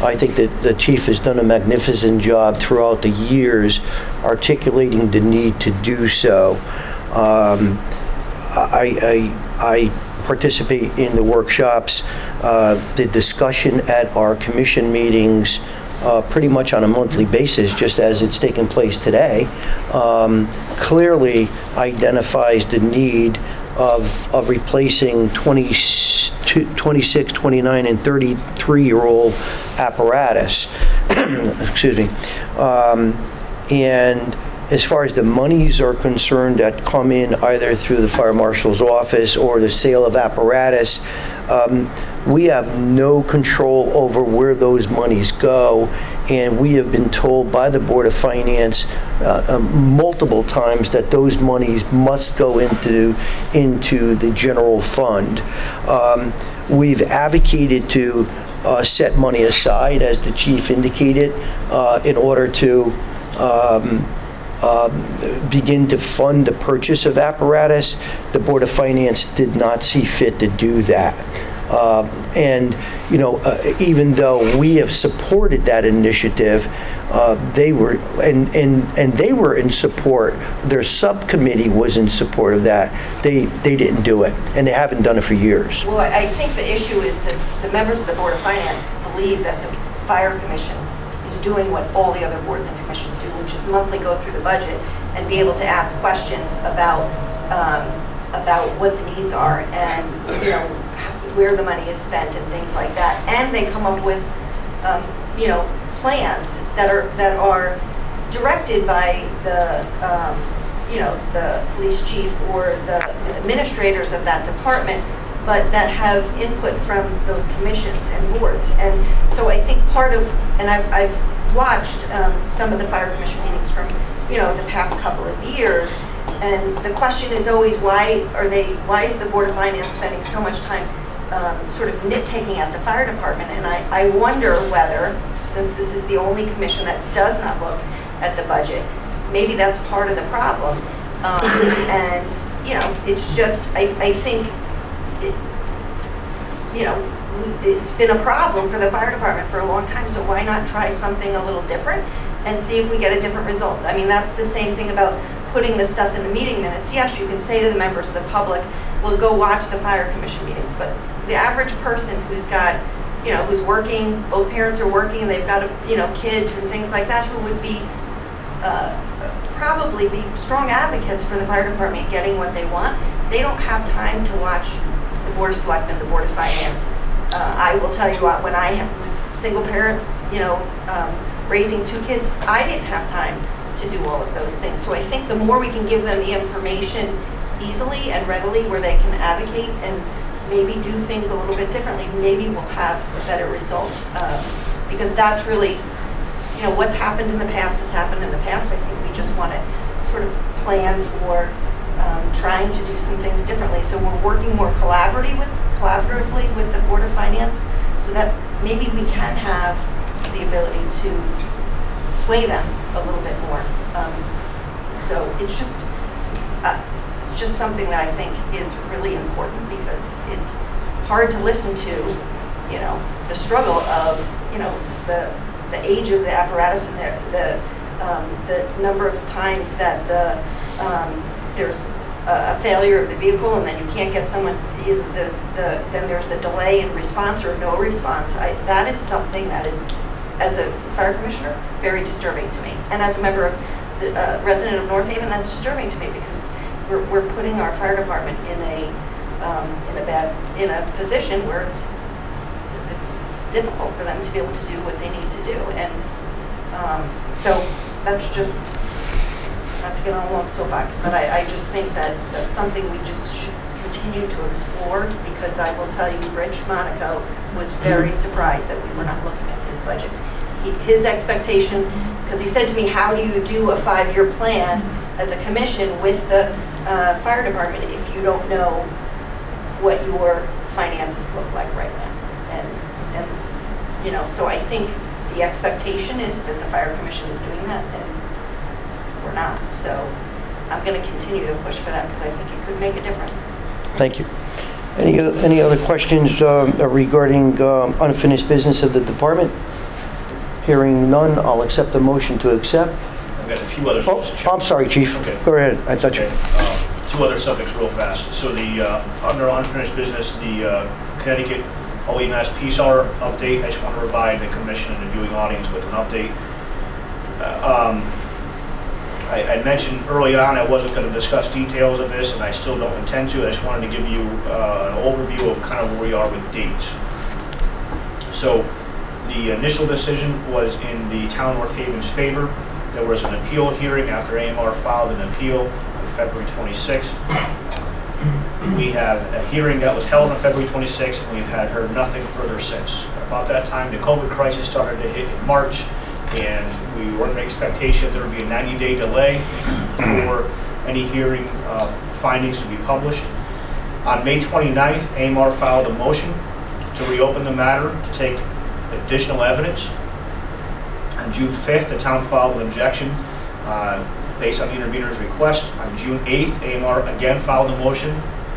I think that the chief has done a magnificent job throughout the years articulating the need to do so. I participate in the workshops, the discussion at our commission meetings pretty much on a monthly basis, just as it's taking place today, clearly identifies the need of replacing 26, 29, and 33-year-old apparatus. Excuse me. And as far as the monies are concerned that come in either through the fire marshal's office or the sale of apparatus, we have no control over where those monies go, and we have been told by the Board of Finance multiple times that those monies must go into the general fund. We've advocated to set money aside, as the chief indicated, in order to begin to fund the purchase of apparatus. The Board of Finance did not see fit to do that. And, you know, even though we have supported that initiative, they were in support. Their subcommittee was in support of that. They didn't do it, and they haven't done it for years. Well, I think the issue is that the members of the Board of Finance believe that the Fire Commission is doing what all the other boards and commissions do, which is monthly go through the budget and be able to ask questions about what the needs are and, you know, where the money is spent and things like that. And they come up with, you know, plans that are directed by the, you know, the police chief or the administrators of that department, but that have input from those commissions and boards. And so I think part of, and I've watched some of the fire commission meetings from, you know, the past couple of years, and the question is always, why is the Board of Finance spending so much time sort of nitpicking at the fire department? And I wonder whether, since this is the only commission that does not look at the budget, maybe that's part of the problem. And, you know, it's just, I think, you know, it's been a problem for the fire department for a long time, so why not try something a little different and see if we get a different result? I mean, that's the same thing about putting the stuff in the meeting minutes. Yes, you can say to the members of the public, well, go watch the fire commission meeting, but the average person who's got, you know, who's working, both parents are working, and they've got, you know, kids and things like that, who would be probably be strong advocates for the fire department getting what they want. They don't have time to watch the Board of Selectmen, the Board of Finance. I will tell you what, when I was single parent, you know, raising 2 kids, I didn't have time to do all of those things. So I think the more we can give them the information easily and readily where they can advocate and maybe do things a little bit differently, maybe we'll have a better result. Because that's really, you know, what's happened in the past has happened in the past. I think we just want to sort of plan for trying to do some things differently. So we're working more collaboratively with the Board of Finance so that maybe we can have the ability to sway them a little bit more. So it's just something that I think is really important, because it's hard to listen to, you know, the struggle of, you know, the age of the apparatus and the number of times that there's a failure of the vehicle, and then you can't get someone, then there's a delay in response or no response. That is something that is, as a fire commissioner, very disturbing to me. And as a member of the resident of North Haven, that's disturbing to me, because we're putting our fire department in a position where it's difficult for them to be able to do what they need to do. And so that's just, not to get on a long soapbox, but I just think that that's something we just should continue to explore, because I will tell you, Rich Monaco was very surprised that we were not looking at this budget. His expectation, because he said to me, how do you do a 5-year plan as a commission with the fire department if you don't know what your finances look like right now? And you know, so I think the expectation is that the fire commission is doing that, and we're not. So I'm going to continue to push for that, because I think it could make a difference. Thank you. Any other questions regarding unfinished business of the department? Hearing none, I'll accept the motion to accept. I've got a few other Oh, subjects. I'm sorry, Chief. Okay. Go ahead. I thought you. 2 other subjects real fast. So the under unfinished business, the Connecticut OEMS Peace Hour update. I just want to provide the commission and the viewing audience with an update. I mentioned early on I wasn't going to discuss details of this, and I still don't intend to. I just wanted to give you an overview of kind of where we are with dates. So the initial decision was in the town of North Haven's favor. There was an appeal hearing after AMR filed an appeal on February 26th. We have a hearing that was held on February 26th, and we've heard nothing further since. About that time, the COVID crisis started to hit in March, and we were in expectation that there would be a 90-day delay for any hearing findings to be published. On May 29th, AMR filed a motion to reopen the matter to take additional evidence. On June 5th, the town filed an objection based on the intervener's request. On June 8th, AMR again filed a motion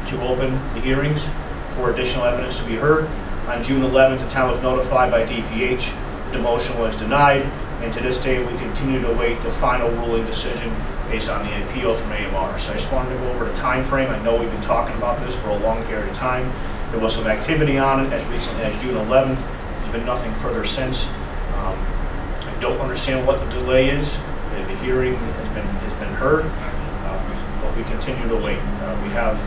to open the hearings for additional evidence to be heard. On June 11th, the town was notified by DPH. The motion was denied, and to this day, we continue to await the final ruling decision based on the appeal from AMR. So I just wanted to go over the time frame. I know we've been talking about this for a long period of time. There was some activity on it as recently as June 11th. There's been nothing further since. I don't understand what the delay is. The hearing has been heard, but we continue to wait. We have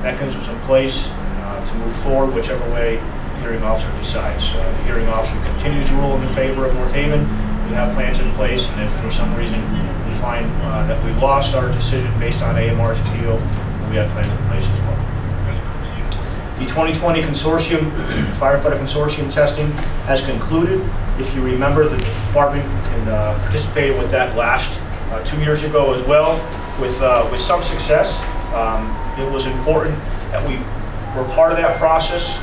mechanisms in place to move forward whichever way the hearing officer decides. If the hearing officer continues to rule in favor of North Haven, we have plans in place, and if for some reason we find that we lost our decision based on AMR's appeal, we have plans in place as well. The 2020 consortium, firefighter consortium testing has concluded. If you remember, the department and participated with that last 2 years ago as well, with some success. It was important that we were part of that process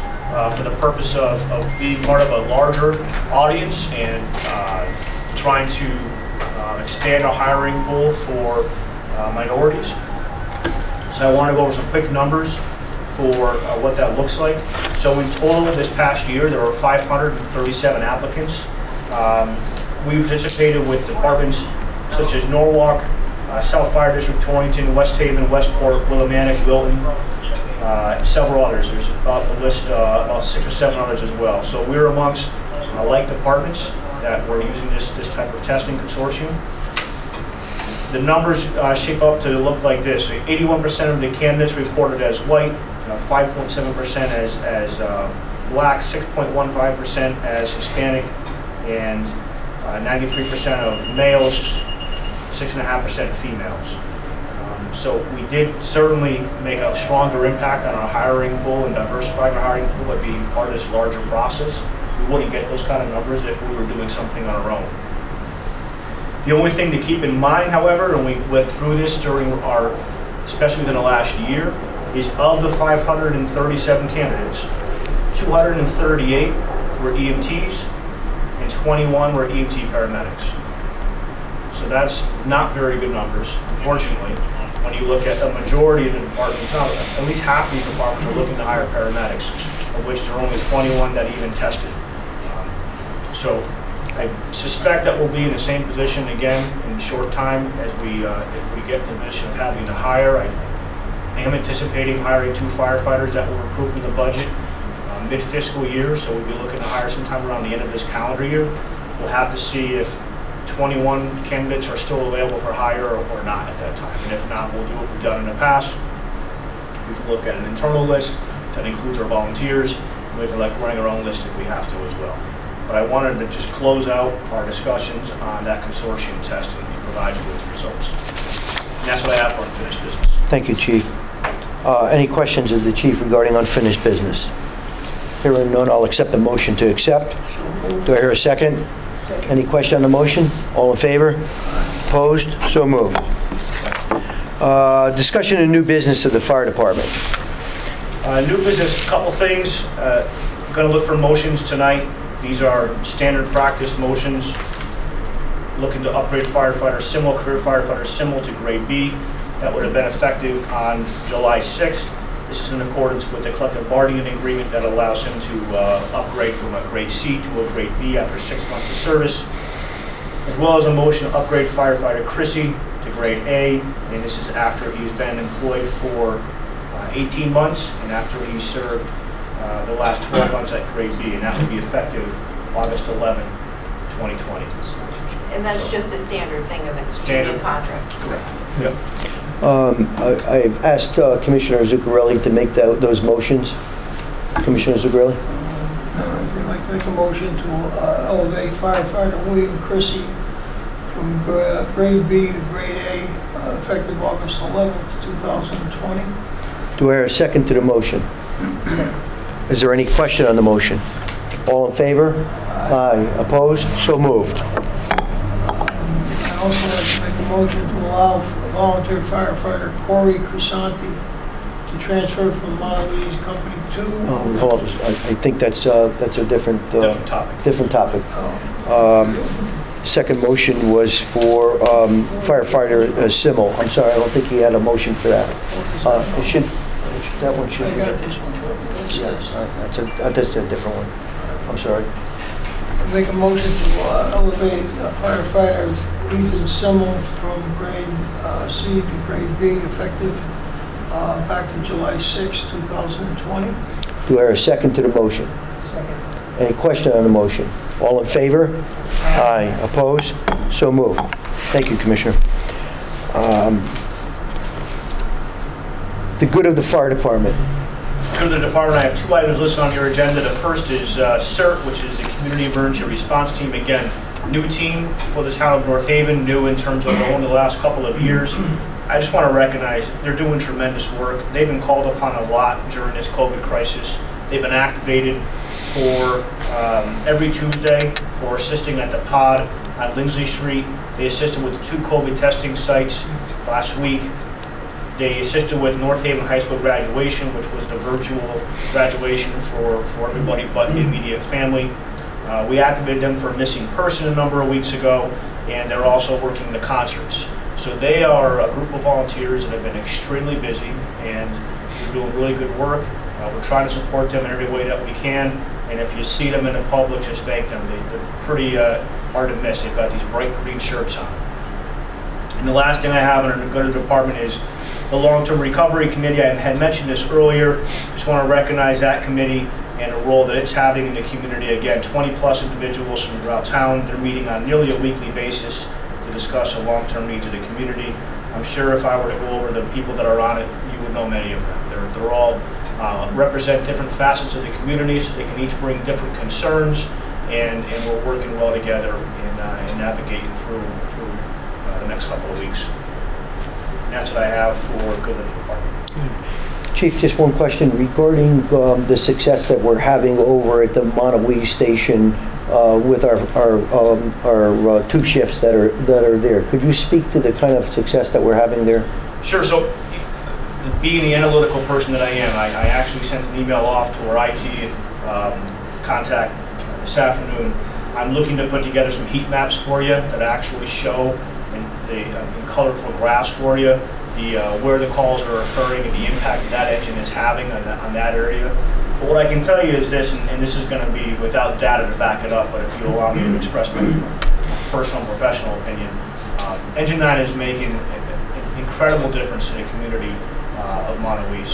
for the purpose of being part of a larger audience and trying to expand our hiring pool for minorities. So I want to go over some quick numbers for what that looks like. So in total this past year, there were 537 applicants. We participated with departments such as Norwalk, South Fire District, Torrington, West Haven, Westport, Willimantic, Wilton, several others. There's about a list, about 6 or 7 others as well. So we're amongst like departments that were using this type of testing consortium. The numbers shape up to look like this. 81% of the candidates reported as white, 5.7% as black, 6.15% as Hispanic, and 93% of males, 6.5% females. So we did certainly make a stronger impact on our hiring pool and diversifying our hiring pool by being part of this larger process. We wouldn't get those kind of numbers if we were doing something on our own. The only thing to keep in mind, however, and we went through this during our, especially within the last year, is of the 537 candidates, 238 were EMTs and 21 were EMT paramedics. So that's not very good numbers, unfortunately. When you look at the majority of the departments, at least half of these departments are looking to hire paramedics, of which there are only 21 that even tested. So I suspect that we'll be in the same position again in a short time as we, if we get in the position of having to hire. I am anticipating hiring 2 firefighters that will recruit in the budget mid-fiscal year, so we'll be looking to hire sometime around the end of this calendar year. We'll have to see if 21 candidates are still available for hire or not at that time. And if not, we'll do what we've done in the past. We can look at an internal list that includes our volunteers. We can running our own list if we have to as well. But I wanted to just close out our discussions on that consortium test and provide you with the results. And that's what I have for unfinished business. Thank you, Chief. Any questions of the Chief regarding unfinished business? Hearing none, I'll accept the motion to accept. Do I hear a second? Any question on the motion? All in favor? Opposed? So moved. Discussion of new business of the fire department. New business, a couple things. Going to look for motions tonight. These are standard practice motions. Looking to upgrade firefighters, similar career firefighters, similar to grade B. That would have been effective on July 6th. This is in accordance with the collective bargaining agreement that allows him to upgrade from a grade C to a grade B after 6 months of service, as well as a motion to upgrade firefighter Chrissy to grade A, and this is after he's been employed for 18 months and after he served the last 12 months at grade B, and that will be effective August 11, 2020. And that's just a standard thing of a Standard contract? Correct. Yep. I've asked Commissioner Zuccarelli to make those motions. Commissioner Zuccarelli? I'd like to make a motion to elevate firefighter William Chrissy from grade B to grade A, effective August 11th, 2020. Do I hear a second to the motion? Is there any question on the motion? All in favor? Aye. Opposed? So moved. I'd also like to make a motion to allow volunteer firefighter Corey Crisanti to transfer from Mondelez Company 2. Hold on. I think that's a different topic. Different topic. Second motion was for firefighter Simmel. I'm sorry, I don't think he had a motion for that. It should. That one should. I got this one. What's this? That's a different one. I'm sorry. Make a motion to elevate firefighter Ethan Simmel from grade C to grade B, effective back to July 6, 2020. Do I hear a second to the motion? Second. Any question on the motion? All in favor? Aye. Opposed? So moved. Thank you, Commissioner. The good of the fire department. Good of the department, I have 2 items listed on your agenda. The first is CERT, which is the Community Emergency Response Team. Again, new team for the town of North Haven, new in terms of only the last couple of years. I just want to recognize they're doing tremendous work. They've been called upon a lot during this COVID crisis. They've been activated for every Tuesday for assisting at the pod on Lindsley Street. They assisted with the 2 COVID testing sites last week. They assisted with North Haven High School graduation, which was the virtual graduation for everybody but the immediate family. We activated them for a missing person a number of weeks ago, and they're also working the concerts. So they are a group of volunteers that have been extremely busy, and they're doing really good work. We're trying to support them in every way that we can, and if you see them in the public, just thank them. They're pretty hard to miss. They've got these bright green shirts on. And the last thing I have in our good department is the Long-Term Recovery Committee. I had mentioned this earlier. Just want to recognize that committee and the role that it's having in the community. Again, 20+ individuals from throughout town. They're meeting on nearly a weekly basis to discuss the long-term needs of the community. I'm sure if I were to go over the people that are on it, you would know many of them. They're all represent different facets of the community, so they can each bring different concerns, and we're working well together in navigating through the next couple of weeks. And that's what I have for good of the department. Chief, just one question regarding the success that we're having over at the Monowee station with our 2 shifts that are there. Could you speak to the kind of success that we're having there? Sure. So, being the analytical person that I am, I actually sent an email off to our IT contact this afternoon. I'm looking to put together some heat maps for you that actually show in colorful graphs for you where the calls are occurring and the impact that engine is having on that area. But what I can tell you is this, and this is going to be without data to back it up, but if you allow me to express my personal and professional opinion, Engine 9 is making an incredible difference in the community of Monowee.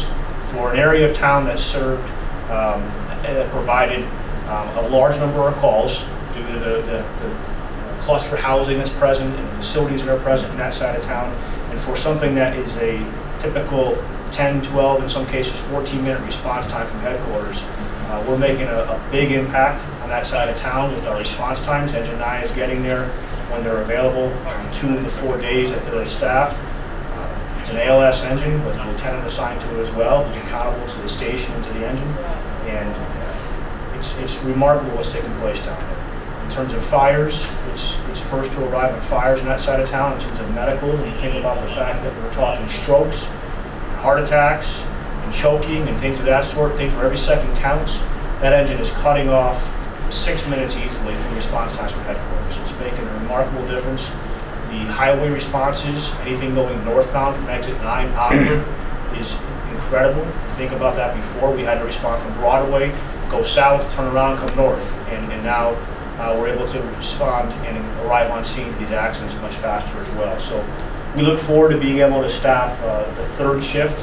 For an area of town that's served, that provided a large number of calls due to the cluster housing that's present and the facilities that are present in that side of town, and for something that is a typical 10, 12, in some cases 14-minute response time from headquarters, we're making a big impact on that side of town with our response times. Engine 9 is getting there when they're available on 2 of the 4 days that they're staffed. It's an ALS engine with a lieutenant assigned to it as well, who's accountable to the station and to the engine, and it's remarkable what's taking place down there. In terms of fires, it's first to arrive on fires on that side of town. In terms of medical, when you think about the fact that we're talking strokes, heart attacks, and choking, and things of that sort, things where every second counts, that engine is cutting off 6 minutes easily from response times from headquarters. It's making a remarkable difference. The highway responses, anything going northbound from exit 9 outward, is incredible. Think about that before. We had to respond from Broadway, go south, turn around, come north, and now we're able to respond and arrive on scene to these accidents much faster as well. So we look forward to being able to staff the 3rd shift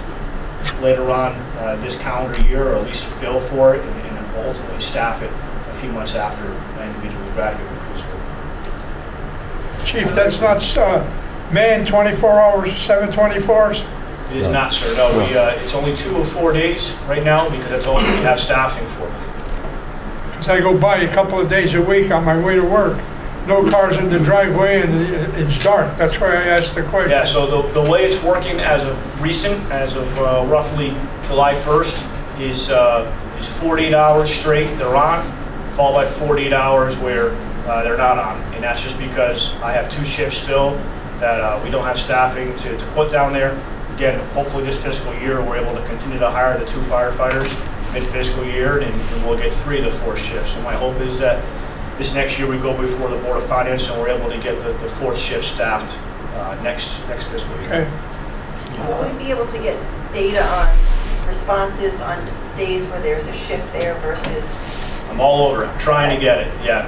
later on this calendar year, or at least fill for it, and ultimately staff it a few months after an individual graduates from crew school. Chief, that's not manned 24 hours, 724s? It is not, sir. No, it's only 2 of 4 days right now because that's all we have staffing for. Because I go by a couple of days a week on my way to work. No cars in the driveway and it's dark. That's why I asked the question. Yeah, so the way it's working as of recent, as of roughly July 1st, is 48 hours straight they're on, followed by 48 hours where they're not on. And that's just because I have 2 shifts still that we don't have staffing to put down there. Again, hopefully this fiscal year we're able to continue to hire the 2 firefighters mid-fiscal year, and we'll get 3 of the 4 shifts. So my hope is that this next year we go before the Board of Finance and we're able to get the 4th shift staffed next fiscal year. Okay. Will we be able to get data on responses on days where there's a shift there versus? I'm all over it. I'm trying to get it, yeah.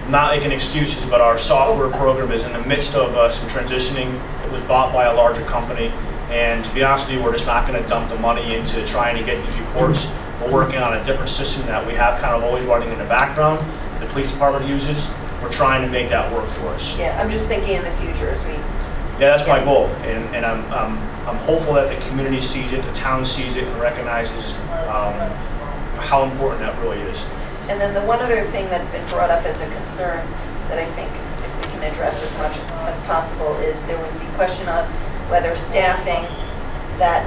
Not making excuses, but our software program is in the midst of some transitioning. It was bought by a larger company, and to be honest with you, we're just not going to dump the money into trying to get these reports. We're working on a different system that we have kind of always running in the background. The police department uses. We're trying to make that work for us. Yeah, I'm just thinking in the future as we. Yeah, that's my goal, and I'm hopeful that the community sees it, the town sees it, and recognizes how important that really is. And then the one other thing that's been brought up as a concern that I think if we can address as much as possible is there was the question of whether staffing that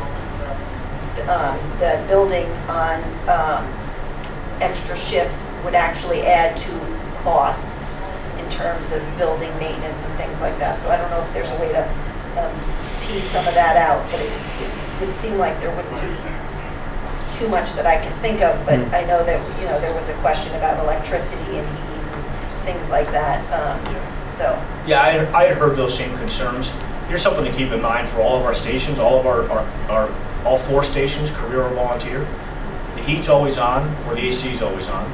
the building on extra shifts would actually add to costs. in terms of building maintenance and things like that. So I don't know if there's a way to tease some of that out, but it would seem like there wouldn't be too much that I can think of, but I know that, there was a question about electricity and heat and things like that, so. Yeah, I had heard those same concerns. Here's something to keep in mind for all of our stations, all of all 4 stations, career or volunteer. The heat's always on, or the AC's always on.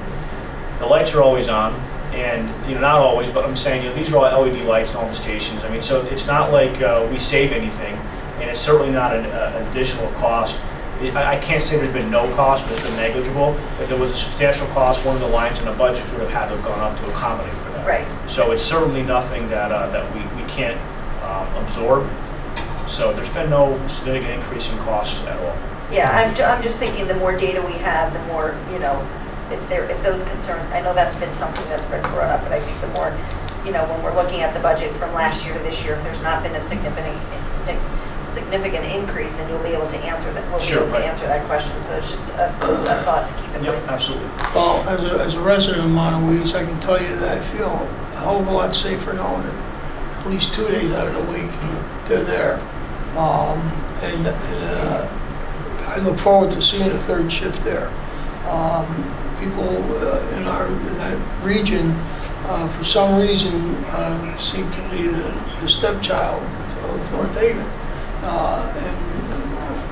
The lights are always on, and not always, but I'm saying these are all LED lights in all the stations. I mean, so it's not like we save anything, and it's certainly not an additional cost. I can't say there's been no cost, but it's been negligible. If there was a substantial cost, one of the lines in the budget would have had to have gone up to accommodate for that. Right. So it's certainly nothing that we can't absorb. So there's been no significant increase in costs at all. Yeah, I'm just thinking the more data we have, the more, if those concerns, I know that's been something that's been brought up, but I think the more, when we're looking at the budget from last year to this year, if there's not been a significant increase, then you'll be able to answer that. We'll be able to answer that question. So it's just a thought to keep in mind. Yep, absolutely. Well, as a resident of Montauk, I can tell you that I feel a hell of a lot safer knowing that at least 2 days out of the week they're there. And I look forward to seeing a 3rd shift there. People in that region, for some reason, seem to be the stepchild of North Haven. And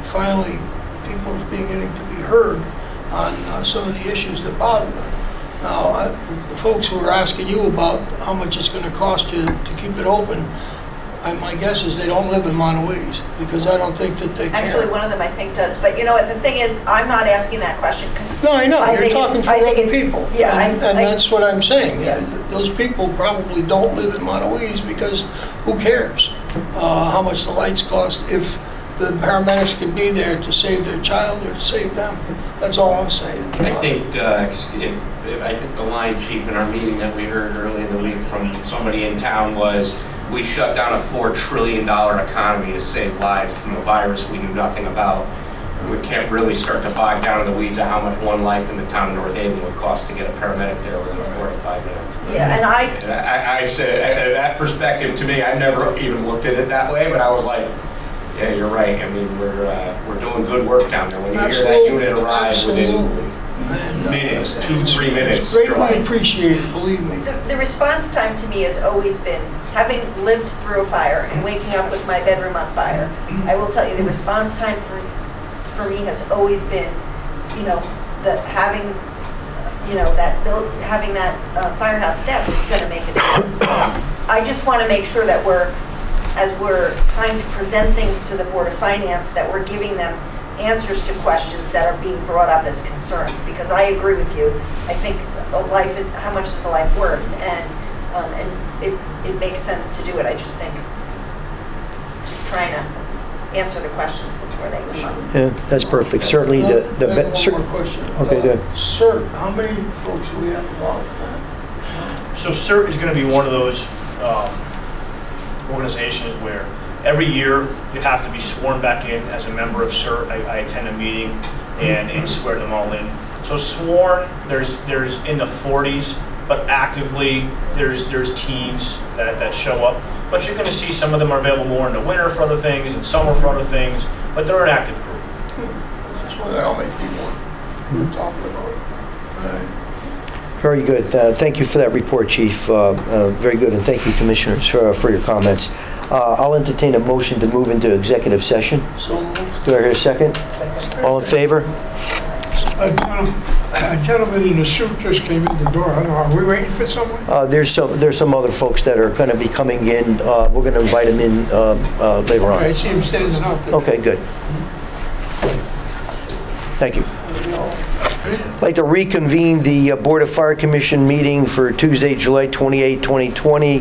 finally, people are beginning to be heard on some of the issues that bother them. Now, the folks who are asking you about how much it's going to cost you to keep it open, my guess is they don't live in Montauk, because I don't think that they care. Actually, one of them I think does, but you know what, the thing is, I'm not asking that question because... No, I know, you're talking for other people. Yeah, and that's what I'm saying. Yeah. Those people probably don't live in Montauk because who cares how much the lights cost if the paramedics can be there to save their child or to save them. That's all I'm saying. I think the line chief in our meeting that we heard earlier in the week from somebody in town was, we shut down a $4 trillion economy to save lives from a virus we knew nothing about. We can't really start to bog down in the weeds of how much one life in the town of North Haven would cost to get a paramedic there within 4 to 5 minutes. Yeah, and I said, that perspective to me, I never even looked at it that way, but I was like, yeah, you're right. I mean, we're doing good work down there. When you hear that unit arrive within minutes, 2-3 minutes. It's greatly appreciated, believe me. The response time to me has always been, having lived through a fire and waking up with my bedroom on fire, I will tell you the response time for me has always been, having that firehouse step is going to make a difference. So I just want to make sure that as we're trying to present things to the Board of Finance, that we're giving them answers to questions that are being brought up as concerns, because I agree with you. I think life is, how much is a life worth, and it makes sense to do it. I just think just trying to answer the questions before they come up. Yeah, that's perfect. Certainly one more question. Okay, good. CERT, how many folks do we have involved in that? So CERT is going to be one of those organizations where every year you have to be sworn back in as a member of CERT. I attend a meeting and swear them all in. So sworn, there's in the 40s, but actively there's teams that show up. But you're going to see some of them are available more in the winter for other things and summer for other things, but they're an active group. That's what I make people talking about. All right. Very good. Thank you for that report, Chief. Very good, and thank you, Commissioners, for your comments. I'll entertain a motion to move into executive session. So moved. Do I hear a second? All in favor? A gentleman in a suit just came in the door. I don't know, are we waiting for someone? There's some other folks that are going to be coming in. We're going to invite them in later on. I see him standing out there. Okay, good. Thank you. I'd like to reconvene the Board of Fire Commission meeting for Tuesday, July 28, 2020.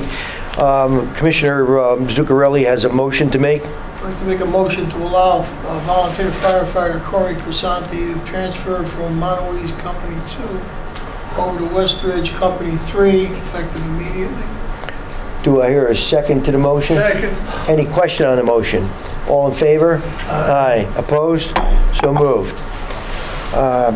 Commissioner Zuccarelli has a motion to make. I'd like to make a motion to allow volunteer firefighter Corey Crisanti to transfer from Montauk Company 2 over to Westbridge Company 3, effective immediately. Do I hear a second to the motion? Second. Any question on the motion? All in favor? Aye. Opposed? So moved. Our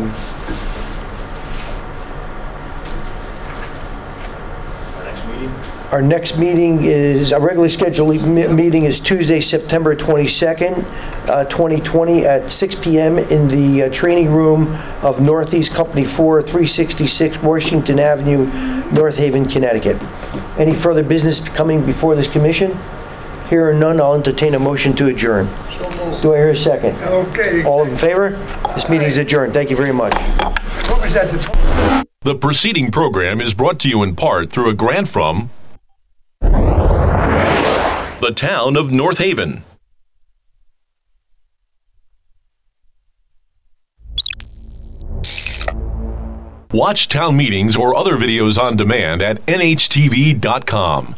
next meeting? Our next meeting is, our regularly scheduled meeting is Tuesday, September 22nd, 2020 at 6 p.m. in the training room of Northeast Company 4, 366 Washington Avenue, North Haven, Connecticut. Any further business coming before this commission? Here are none, I'll entertain a motion to adjourn. Do I hear a second? Okay. All in favor? This meeting is adjourned. Thank you very much. What was that, The preceding program is brought to you in part through a grant from the town of North Haven. Watch town meetings or other videos on demand at nhtv.com.